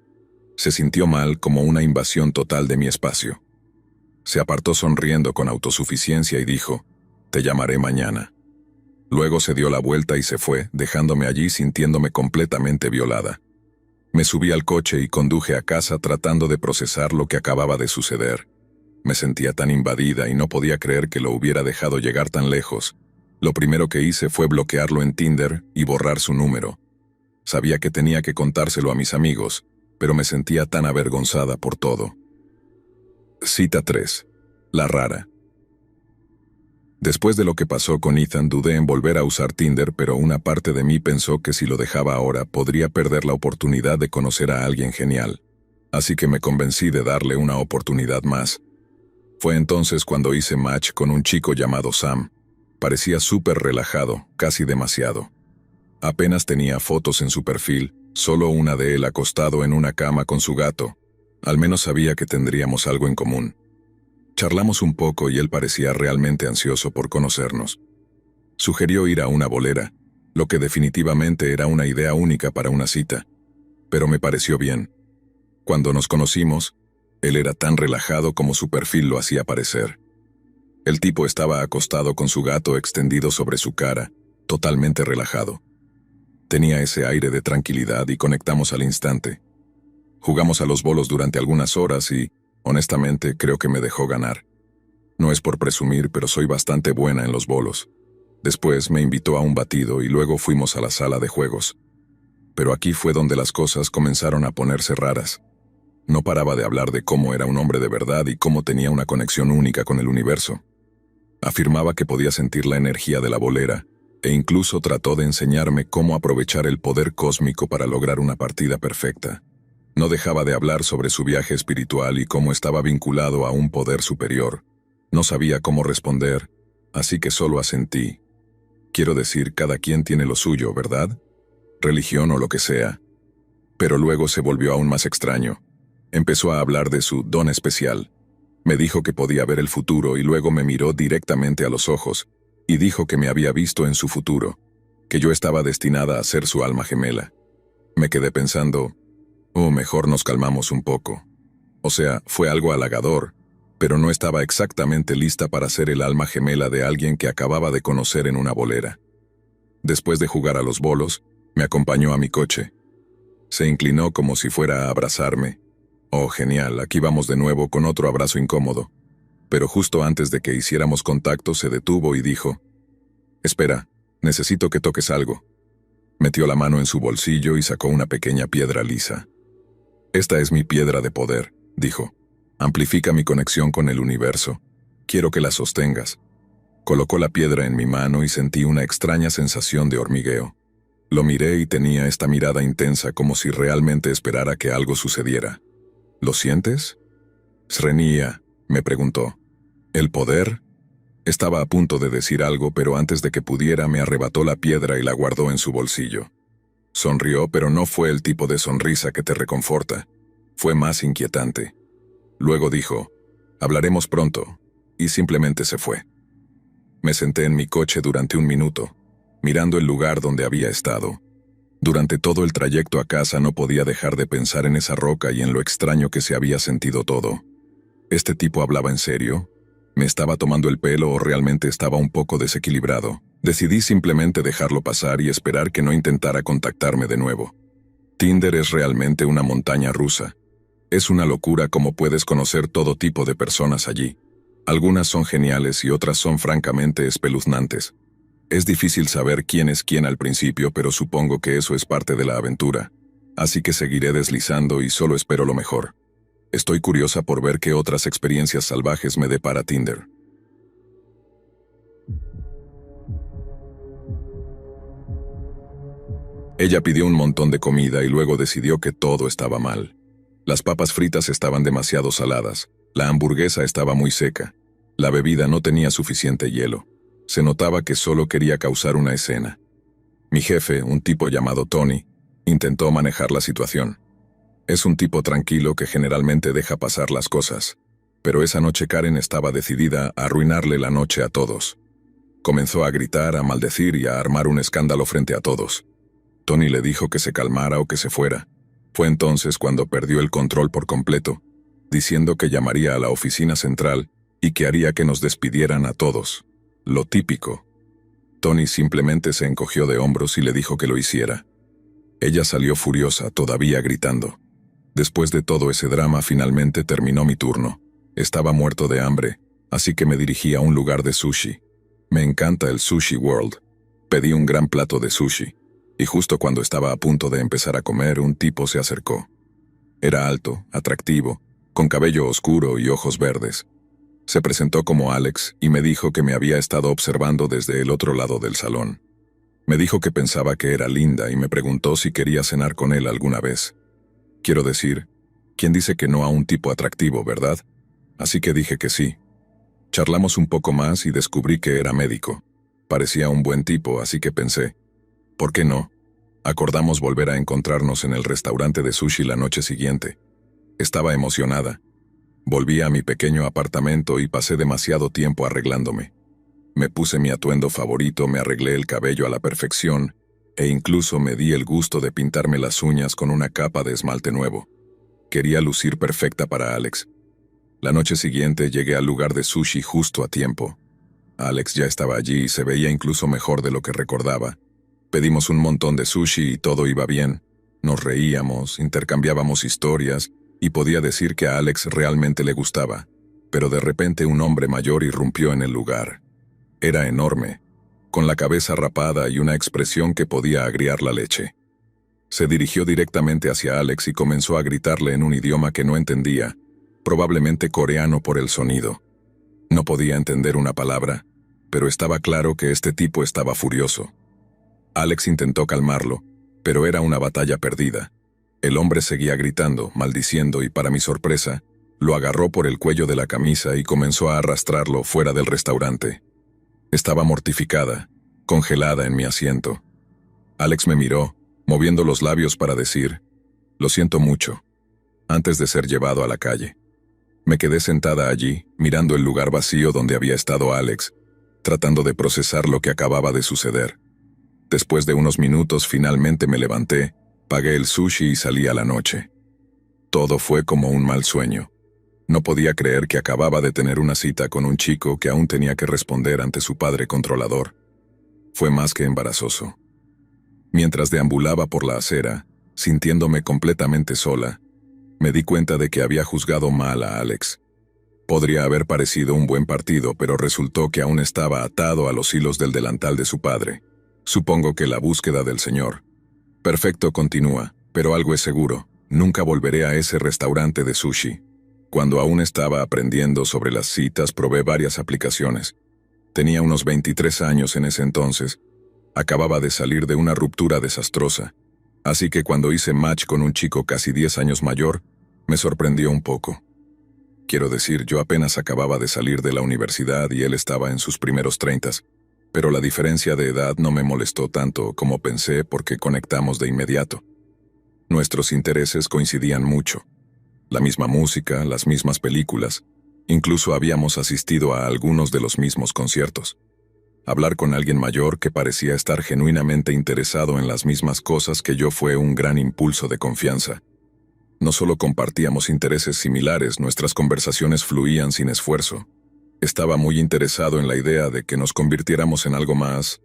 Speaker 1: Se sintió mal, como una invasión total de mi espacio. Se apartó sonriendo con autosuficiencia y dijo: «Te llamaré mañana». Luego se dio la vuelta y se fue, dejándome allí sintiéndome completamente violada. Me subí al coche y conduje a casa tratando de procesar lo que acababa de suceder. Me sentía tan invadida y no podía creer que lo hubiera dejado llegar tan lejos. Lo primero que hice fue bloquearlo en Tinder y borrar su número. Sabía que tenía que contárselo a mis amigos, pero me sentía tan avergonzada por todo. Cita 3. La rara. Después de lo que pasó con Ethan, dudé en volver a usar Tinder, pero una parte de mí pensó que si lo dejaba ahora podría perder la oportunidad de conocer a alguien genial. Así que me convencí de darle una oportunidad más. Fue entonces cuando hice match con un chico llamado Sam. Parecía súper relajado, casi demasiado. Apenas tenía fotos en su perfil, solo una de él acostado en una cama con su gato. Al menos sabía que tendríamos algo en común. Charlamos un poco y él parecía realmente ansioso por conocernos. Sugirió ir a una bolera, lo que definitivamente era una idea única para una cita, pero me pareció bien. Cuando nos conocimos, él era tan relajado como su perfil lo hacía parecer. El tipo estaba acostado con su gato extendido sobre su cara, totalmente relajado. Tenía ese aire de tranquilidad y conectamos al instante. Jugamos a los bolos durante algunas horas y, honestamente, creo que me dejó ganar. No es por presumir, pero soy bastante buena en los bolos. Después me invitó a un batido y luego fuimos a la sala de juegos. Pero aquí fue donde las cosas comenzaron a ponerse raras. No paraba de hablar de cómo era un hombre de verdad y cómo tenía una conexión única con el universo. Afirmaba que podía sentir la energía de la bolera, e incluso trató de enseñarme cómo aprovechar el poder cósmico para lograr una partida perfecta. No dejaba de hablar sobre su viaje espiritual y cómo estaba vinculado a un poder superior. No sabía cómo responder, así que solo asentí. Quiero decir, cada quien tiene lo suyo, ¿verdad? Religión o lo que sea. Pero luego se volvió aún más extraño. Empezó a hablar de su don especial. Me dijo que podía ver el futuro y luego me miró directamente a los ojos y dijo que me había visto en su futuro, que yo estaba destinada a ser su alma gemela. Me quedé pensando, mejor nos calmamos un poco. O sea, fue algo halagador, pero no estaba exactamente lista para ser el alma gemela de alguien que acababa de conocer en una bolera. Después de jugar a los bolos, me acompañó a mi coche. Se inclinó como si fuera a abrazarme. Oh, genial, aquí vamos de nuevo con otro abrazo incómodo. Pero justo antes de que hiciéramos contacto se detuvo y dijo, «Espera, necesito que toques algo». Metió la mano en su bolsillo y sacó una pequeña piedra lisa. «Esta es mi piedra de poder», dijo. «Amplifica mi conexión con el universo. Quiero que la sostengas». Colocó la piedra en mi mano y sentí una extraña sensación de hormigueo. Lo miré y tenía esta mirada intensa como si realmente esperara que algo sucediera. «¿Lo sientes?» «Srenia», me preguntó. «¿El poder?» Estaba a punto de decir algo, pero antes de que pudiera me arrebató la piedra y la guardó en su bolsillo. Sonrió, pero no fue el tipo de sonrisa que te reconforta. Fue más inquietante. Luego dijo, «Hablaremos pronto», y simplemente se fue. Me senté en mi coche durante un minuto, mirando el lugar donde había estado. Durante todo el trayecto a casa no podía dejar de pensar en esa roca y en lo extraño que se había sentido todo. ¿Este tipo hablaba en serio? ¿Me estaba tomando el pelo o realmente estaba un poco desequilibrado? Decidí simplemente dejarlo pasar y esperar que no intentara contactarme de nuevo. Tinder es realmente una montaña rusa. Es una locura cómo puedes conocer todo tipo de personas allí. Algunas son geniales y otras son francamente espeluznantes. Es difícil saber quién es quién al principio, pero supongo que eso es parte de la aventura. Así que seguiré deslizando y solo espero lo mejor. Estoy curiosa por ver qué otras experiencias salvajes me depara Tinder. Ella pidió un montón de comida y luego decidió que todo estaba mal. Las papas fritas estaban demasiado saladas, la hamburguesa estaba muy seca, la bebida no tenía suficiente hielo. Se notaba que solo quería causar una escena. Mi jefe, un tipo llamado Tony, intentó manejar la situación. Es un tipo tranquilo que generalmente deja pasar las cosas, pero esa noche Karen estaba decidida a arruinarle la noche a todos. Comenzó a gritar, a maldecir y a armar un escándalo frente a todos. Tony le dijo que se calmara o que se fuera. Fue entonces cuando perdió el control por completo, diciendo que llamaría a la oficina central y que haría que nos despidieran a todos. Lo típico. Tony simplemente se encogió de hombros y le dijo que lo hiciera. Ella salió furiosa, todavía gritando. Después de todo ese drama, finalmente terminó mi turno. Estaba muerto de hambre, así que me dirigí a un lugar de sushi. Me encanta el Sushi World. Pedí un gran plato de sushi, y justo cuando estaba a punto de empezar a comer, un tipo se acercó. Era alto, atractivo, con cabello oscuro y ojos verdes. Se presentó como Alex y me dijo que me había estado observando desde el otro lado del salón. Me dijo que pensaba que era linda y me preguntó si quería cenar con él alguna vez. Quiero decir, ¿quién dice que no a un tipo atractivo, verdad? Así que dije que sí. Charlamos un poco más y descubrí que era médico. Parecía un buen tipo, así que pensé, ¿por qué no? Acordamos volver a encontrarnos en el restaurante de sushi la noche siguiente. Estaba emocionada. Volví a mi pequeño apartamento y pasé demasiado tiempo arreglándome. Me puse mi atuendo favorito, me arreglé el cabello a la perfección e incluso me di el gusto de pintarme las uñas con una capa de esmalte nuevo. Quería lucir perfecta para Alex. La noche siguiente llegué al lugar de sushi justo a tiempo. Alex ya estaba allí y se veía incluso mejor de lo que recordaba. Pedimos un montón de sushi y todo iba bien. Nos reíamos, intercambiábamos historias y podía decir que a Alex realmente le gustaba. Pero de repente un hombre mayor irrumpió en el lugar. Era enorme, con la cabeza rapada y una expresión que podía agriar la leche. Se dirigió directamente hacia Alex y comenzó a gritarle en un idioma que no entendía, probablemente coreano por el sonido. No podía entender una palabra, pero estaba claro que este tipo estaba furioso. Alex intentó calmarlo, pero era una batalla perdida. El hombre seguía gritando, maldiciendo y, para mi sorpresa, lo agarró por el cuello de la camisa y comenzó a arrastrarlo fuera del restaurante. Estaba mortificada, congelada en mi asiento. Alex me miró, moviendo los labios para decir, «Lo siento mucho», antes de ser llevado a la calle. Me quedé sentada allí, mirando el lugar vacío donde había estado Alex, tratando de procesar lo que acababa de suceder. Después de unos minutos finalmente me levanté, pagué el sushi y salí a la noche. Todo fue como un mal sueño. No podía creer que acababa de tener una cita con un chico que aún tenía que responder ante su padre controlador. Fue más que embarazoso. Mientras deambulaba por la acera, sintiéndome completamente sola, me di cuenta de que había juzgado mal a Alex. Podría haber parecido un buen partido, pero resultó que aún estaba atado a los hilos del delantal de su padre. Supongo que la búsqueda del Señor. Perfecto, continúa, pero algo es seguro, nunca volveré a ese restaurante de sushi. Cuando aún estaba aprendiendo sobre las citas, probé varias aplicaciones. Tenía unos 23 años en ese entonces. Acababa de salir de una ruptura desastrosa. Así que cuando hice match con un chico casi 10 años mayor, me sorprendió un poco. Quiero decir, yo apenas acababa de salir de la universidad y él estaba en sus primeros 30, pero la diferencia de edad no me molestó tanto como pensé porque conectamos de inmediato. Nuestros intereses coincidían mucho. La misma música, las mismas películas, incluso habíamos asistido a algunos de los mismos conciertos. Hablar con alguien mayor que parecía estar genuinamente interesado en las mismas cosas que yo fue un gran impulso de confianza. No solo compartíamos intereses similares, nuestras conversaciones fluían sin esfuerzo. Estaba muy interesado en la idea de que nos convirtiéramos en algo más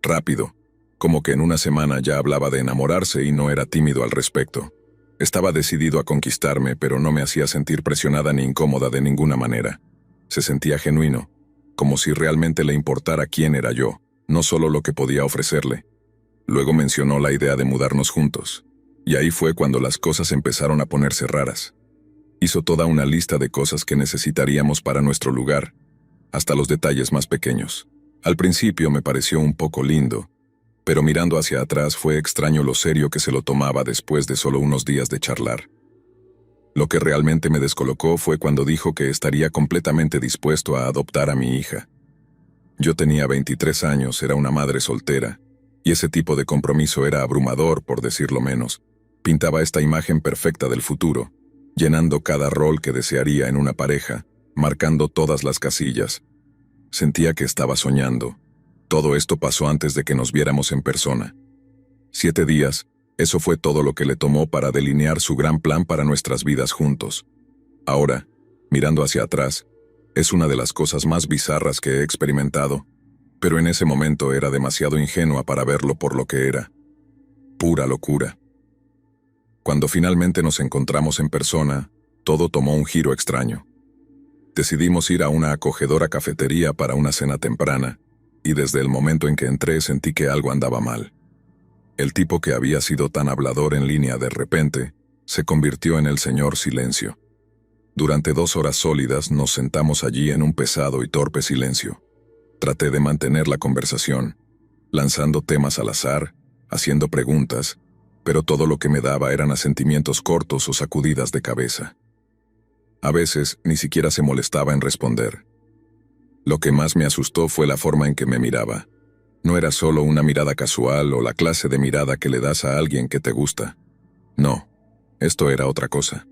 Speaker 1: rápido, como que en una semana ya hablaba de enamorarse y no era tímido al respecto. Estaba decidido a conquistarme, pero no me hacía sentir presionada ni incómoda de ninguna manera. Se sentía genuino, como si realmente le importara quién era yo, no solo lo que podía ofrecerle. Luego mencionó la idea de mudarnos juntos. Y ahí fue cuando las cosas empezaron a ponerse raras. Hizo toda una lista de cosas que necesitaríamos para nuestro lugar, hasta los detalles más pequeños. Al principio me pareció un poco lindo, pero mirando hacia atrás fue extraño lo serio que se lo tomaba después de solo unos días de charlar. Lo que realmente me descolocó fue cuando dijo que estaría completamente dispuesto a adoptar a mi hija. Yo tenía 23 años, era una madre soltera, y ese tipo de compromiso era abrumador, por decirlo menos. Pintaba esta imagen perfecta del futuro, llenando cada rol que desearía en una pareja, marcando todas las casillas. Sentía que estaba soñando. Todo esto pasó antes de que nos viéramos en persona. 7 días, eso fue todo lo que le tomó para delinear su gran plan para nuestras vidas juntos. Ahora, mirando hacia atrás, es una de las cosas más bizarras que he experimentado, pero en ese momento era demasiado ingenua para verlo por lo que era. Pura locura. Cuando finalmente nos encontramos en persona, todo tomó un giro extraño. Decidimos ir a una acogedora cafetería para una cena temprana, y desde el momento en que entré sentí que algo andaba mal. El tipo que había sido tan hablador en línea de repente, se convirtió en el señor Silencio. Durante 2 horas sólidas nos sentamos allí en un pesado y torpe silencio. Traté de mantener la conversación, lanzando temas al azar, haciendo preguntas, pero todo lo que me daba eran asentimientos cortos o sacudidas de cabeza. A veces ni siquiera se molestaba en responder. Lo que más me asustó fue la forma en que me miraba. No era solo una mirada casual o la clase de mirada que le das a alguien que te gusta. No, esto era otra cosa.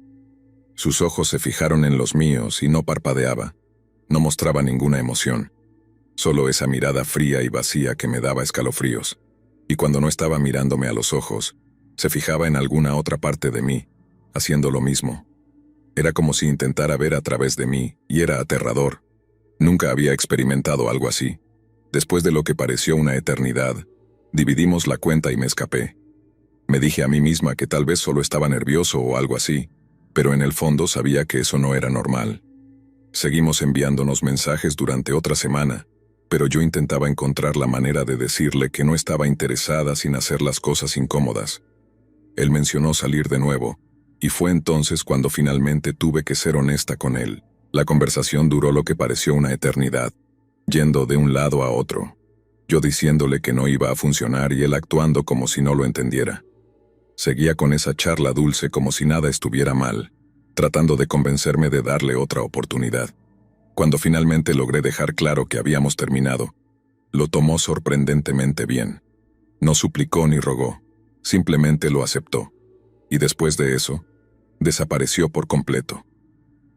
Speaker 1: Sus ojos se fijaron en los míos y no parpadeaba. No mostraba ninguna emoción. Solo esa mirada fría y vacía que me daba escalofríos. Y cuando no estaba mirándome a los ojos, se fijaba en alguna otra parte de mí, haciendo lo mismo. Era como si intentara ver a través de mí, y era aterrador. Nunca había experimentado algo así. Después de lo que pareció una eternidad, dividimos la cuenta y me escapé. Me dije a mí misma que tal vez solo estaba nervioso o algo así, pero en el fondo sabía que eso no era normal. Seguimos enviándonos mensajes durante otra semana, pero yo intentaba encontrar la manera de decirle que no estaba interesada sin hacer las cosas incómodas. Él mencionó salir de nuevo, y fue entonces cuando finalmente tuve que ser honesta con él. La conversación duró lo que pareció una eternidad. yendo de un lado a otro, yo diciéndole que no iba a funcionar y él actuando como si no lo entendiera. Seguía con esa charla dulce como si nada estuviera mal, tratando de convencerme de darle otra oportunidad. Cuando finalmente logré dejar claro que habíamos terminado, lo tomó sorprendentemente bien. No suplicó ni rogó, simplemente lo aceptó. Y después de eso, desapareció por completo.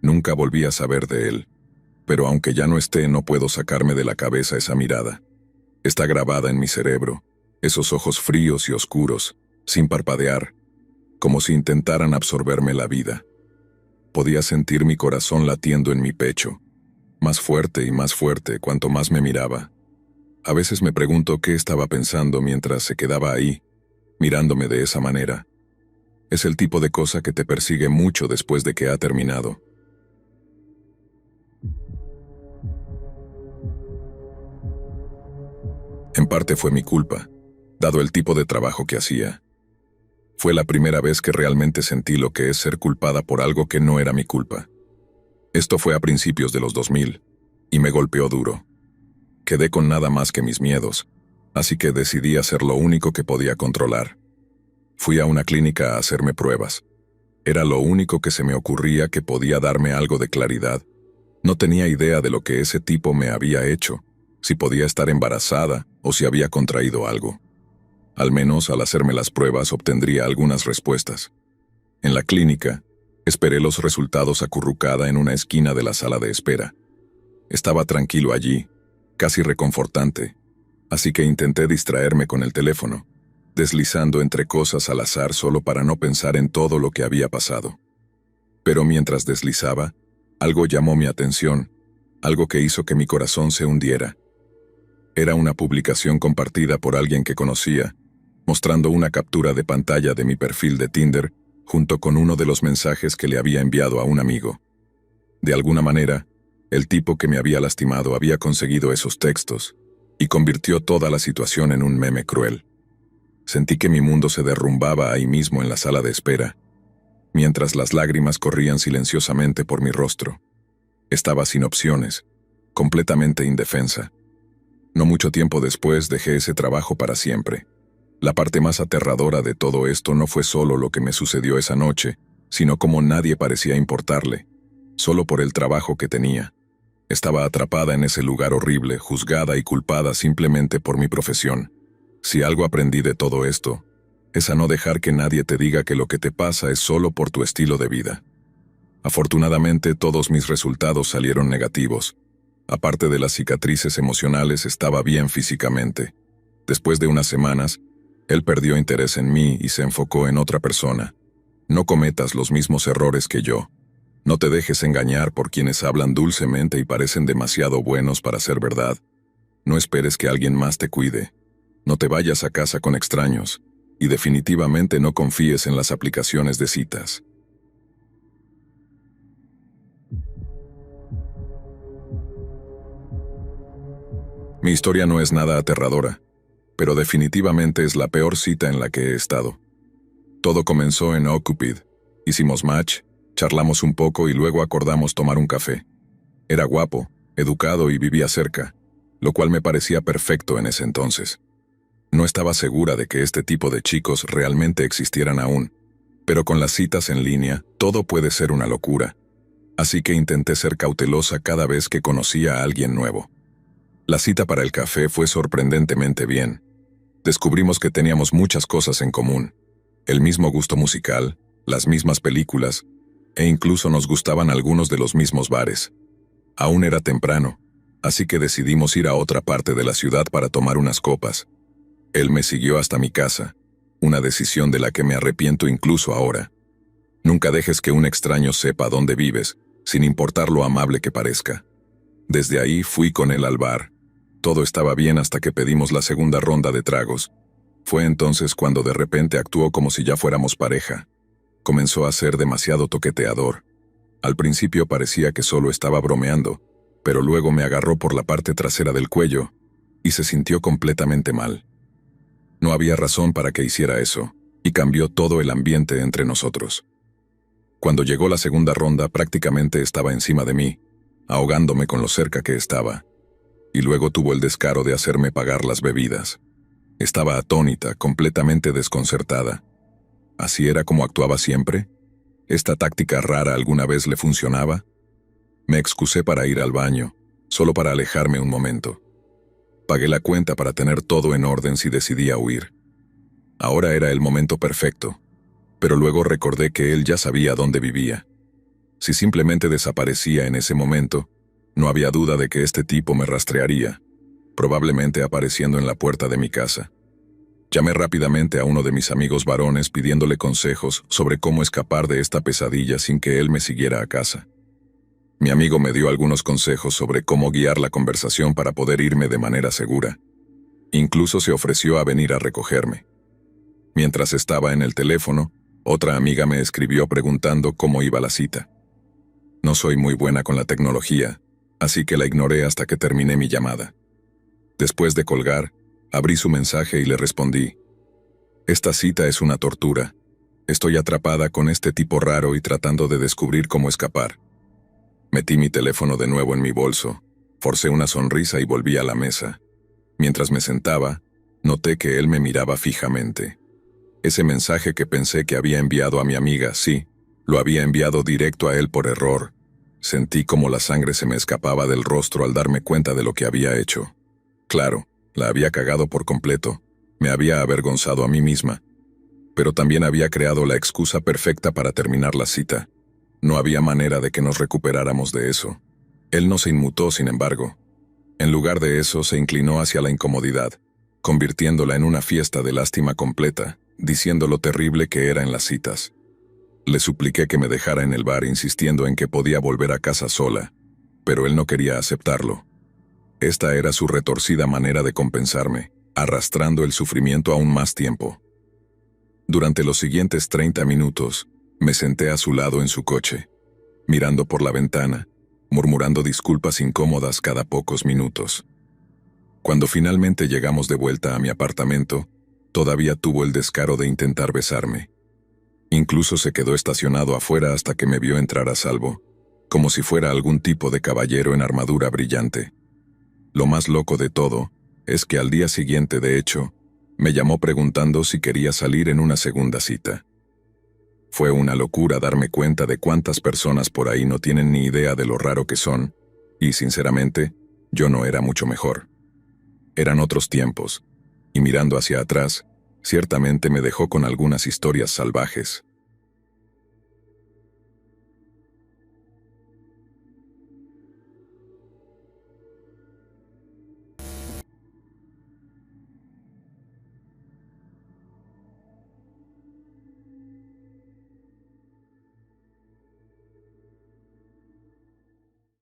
Speaker 1: Nunca volví a saber de él, pero aunque ya no esté, no puedo sacarme de la cabeza esa mirada. Está grabada en mi cerebro, esos ojos fríos y oscuros, sin parpadear, como si intentaran absorberme la vida. Podía sentir mi corazón latiendo en mi pecho, más fuerte y más fuerte cuanto más me miraba. A veces me pregunto qué estaba pensando mientras se quedaba ahí, mirándome de esa manera. Es el tipo de cosa que te persigue mucho después de que ha terminado. En parte fue mi culpa, dado el tipo de trabajo que hacía. Fue la primera vez que realmente sentí lo que es ser culpada por algo que no era mi culpa. Esto fue a principios de los 2000, y me golpeó duro. Quedé con nada más que mis miedos, así que decidí hacer lo único que podía controlar. Fui a una clínica a hacerme pruebas. Era lo único que se me ocurría que podía darme algo de claridad. No tenía idea de lo que ese tipo me había hecho, si podía estar embarazada o si había contraído algo. Al menos al hacerme las pruebas obtendría algunas respuestas. En la clínica, esperé los resultados acurrucada en una esquina de la sala de espera. Estaba tranquilo allí, casi reconfortante, así que intenté distraerme con el teléfono, deslizando entre cosas al azar solo para no pensar en todo lo que había pasado. Pero mientras deslizaba, algo llamó mi atención, algo que hizo que mi corazón se hundiera. Era una publicación compartida por alguien que conocía, mostrando una captura de pantalla de mi perfil de Tinder junto con uno de los mensajes que le había enviado a un amigo. De alguna manera, el tipo que me había lastimado había conseguido esos textos y convirtió toda la situación en un meme cruel. Sentí que mi mundo se derrumbaba ahí mismo en la sala de espera, mientras las lágrimas corrían silenciosamente por mi rostro. Estaba sin opciones, completamente indefensa. No mucho tiempo después dejé ese trabajo para siempre. La parte más aterradora de todo esto no fue solo lo que me sucedió esa noche, sino cómo nadie parecía importarle, solo por el trabajo que tenía. Estaba atrapada en ese lugar horrible, juzgada y culpada simplemente por mi profesión. Si algo aprendí de todo esto, es a no dejar que nadie te diga que lo que te pasa es solo por tu estilo de vida. Afortunadamente, todos mis resultados salieron negativos. Aparte de las cicatrices emocionales, estaba bien físicamente. Después de unas semanas, él perdió interés en mí y se enfocó en otra persona. No cometas los mismos errores que yo. No te dejes engañar por quienes hablan dulcemente y parecen demasiado buenos para ser verdad. No esperes que alguien más te cuide. No te vayas a casa con extraños. Y definitivamente no confíes en las aplicaciones de citas. Mi historia no es nada aterradora, pero definitivamente es la peor cita en la que he estado. Todo comenzó en OkCupid. Hicimos match, charlamos un poco y luego acordamos tomar un café. Era guapo, educado y vivía cerca, lo cual me parecía perfecto en ese entonces. No estaba segura de que este tipo de chicos realmente existieran aún, pero con las citas en línea, todo puede ser una locura. Así que intenté ser cautelosa cada vez que conocía a alguien nuevo. La cita para el café fue sorprendentemente bien. Descubrimos que teníamos muchas cosas en común. El mismo gusto musical, las mismas películas, e incluso nos gustaban algunos de los mismos bares. Aún era temprano, así que decidimos ir a otra parte de la ciudad para tomar unas copas. Él me siguió hasta mi casa, una decisión de la que me arrepiento incluso ahora. Nunca dejes que un extraño sepa dónde vives, sin importar lo amable que parezca. Desde ahí fui con él al bar. Todo estaba bien hasta que pedimos la segunda ronda de tragos. Fue entonces cuando de repente actuó como si ya fuéramos pareja. Comenzó a ser demasiado toqueteador. Al principio parecía que solo estaba bromeando, pero luego me agarró por la parte trasera del cuello y se sintió completamente mal. No había razón para que hiciera eso, y cambió todo el ambiente entre nosotros. Cuando llegó la segunda ronda prácticamente estaba encima de mí, ahogándome con lo cerca que estaba. y luego tuvo el descaro de hacerme pagar las bebidas. Estaba atónita, completamente desconcertada. ¿Así era como actuaba siempre? ¿Esta táctica rara alguna vez le funcionaba? Me excusé para ir al baño, solo para alejarme un momento. Pagué la cuenta para tener todo en orden si decidía huir. Ahora era el momento perfecto, pero luego recordé que él ya sabía dónde vivía. Si simplemente desaparecía en ese momento, no había duda de que este tipo me rastrearía, probablemente apareciendo en la puerta de mi casa. Llamé rápidamente a uno de mis amigos varones pidiéndole consejos sobre cómo escapar de esta pesadilla sin que él me siguiera a casa. Mi amigo me dio algunos consejos sobre cómo guiar la conversación para poder irme de manera segura. Incluso se ofreció a venir a recogerme. Mientras estaba en el teléfono, otra amiga me escribió preguntando cómo iba la cita. No soy muy buena con la tecnología, así que la ignoré hasta que terminé mi llamada. Después de colgar, abrí su mensaje y le respondí: «Esta cita es una tortura. Estoy atrapada con este tipo raro y tratando de descubrir cómo escapar». Metí mi teléfono de nuevo en mi bolso, forcé una sonrisa y volví a la mesa. Mientras me sentaba, noté que él me miraba fijamente. Ese mensaje que pensé que había enviado a mi amiga, sí, lo había enviado directo a él por error. Sentí como la sangre se me escapaba del rostro al darme cuenta de lo que había hecho. Claro, la había cagado por completo, me había avergonzado a mí misma, pero también había creado la excusa perfecta para terminar la cita. No había manera de que nos recuperáramos de eso. Él no se inmutó, sin embargo. En lugar de eso, se inclinó hacia la incomodidad, convirtiéndola en una fiesta de lástima completa, diciendo lo terrible que era en las citas. Le supliqué que me dejara en el bar, insistiendo en que podía volver a casa sola, pero él no quería aceptarlo. Esta era su retorcida manera de compensarme, arrastrando el sufrimiento aún más tiempo. Durante los siguientes 30 minutos, me senté a su lado en su coche, mirando por la ventana, murmurando disculpas incómodas cada pocos minutos. Cuando finalmente llegamos de vuelta a mi apartamento, todavía tuvo el descaro de intentar besarme. Incluso se quedó estacionado afuera hasta que me vio entrar a salvo, como si fuera algún tipo de caballero en armadura brillante. Lo más loco de todo es que al día siguiente, de hecho, me llamó preguntando si quería salir en una segunda cita. Fue una locura darme cuenta de cuántas personas por ahí no tienen ni idea de lo raro que son, y sinceramente, yo no era mucho mejor. Eran otros tiempos, y mirando hacia atrás, ciertamente me dejó con algunas historias salvajes.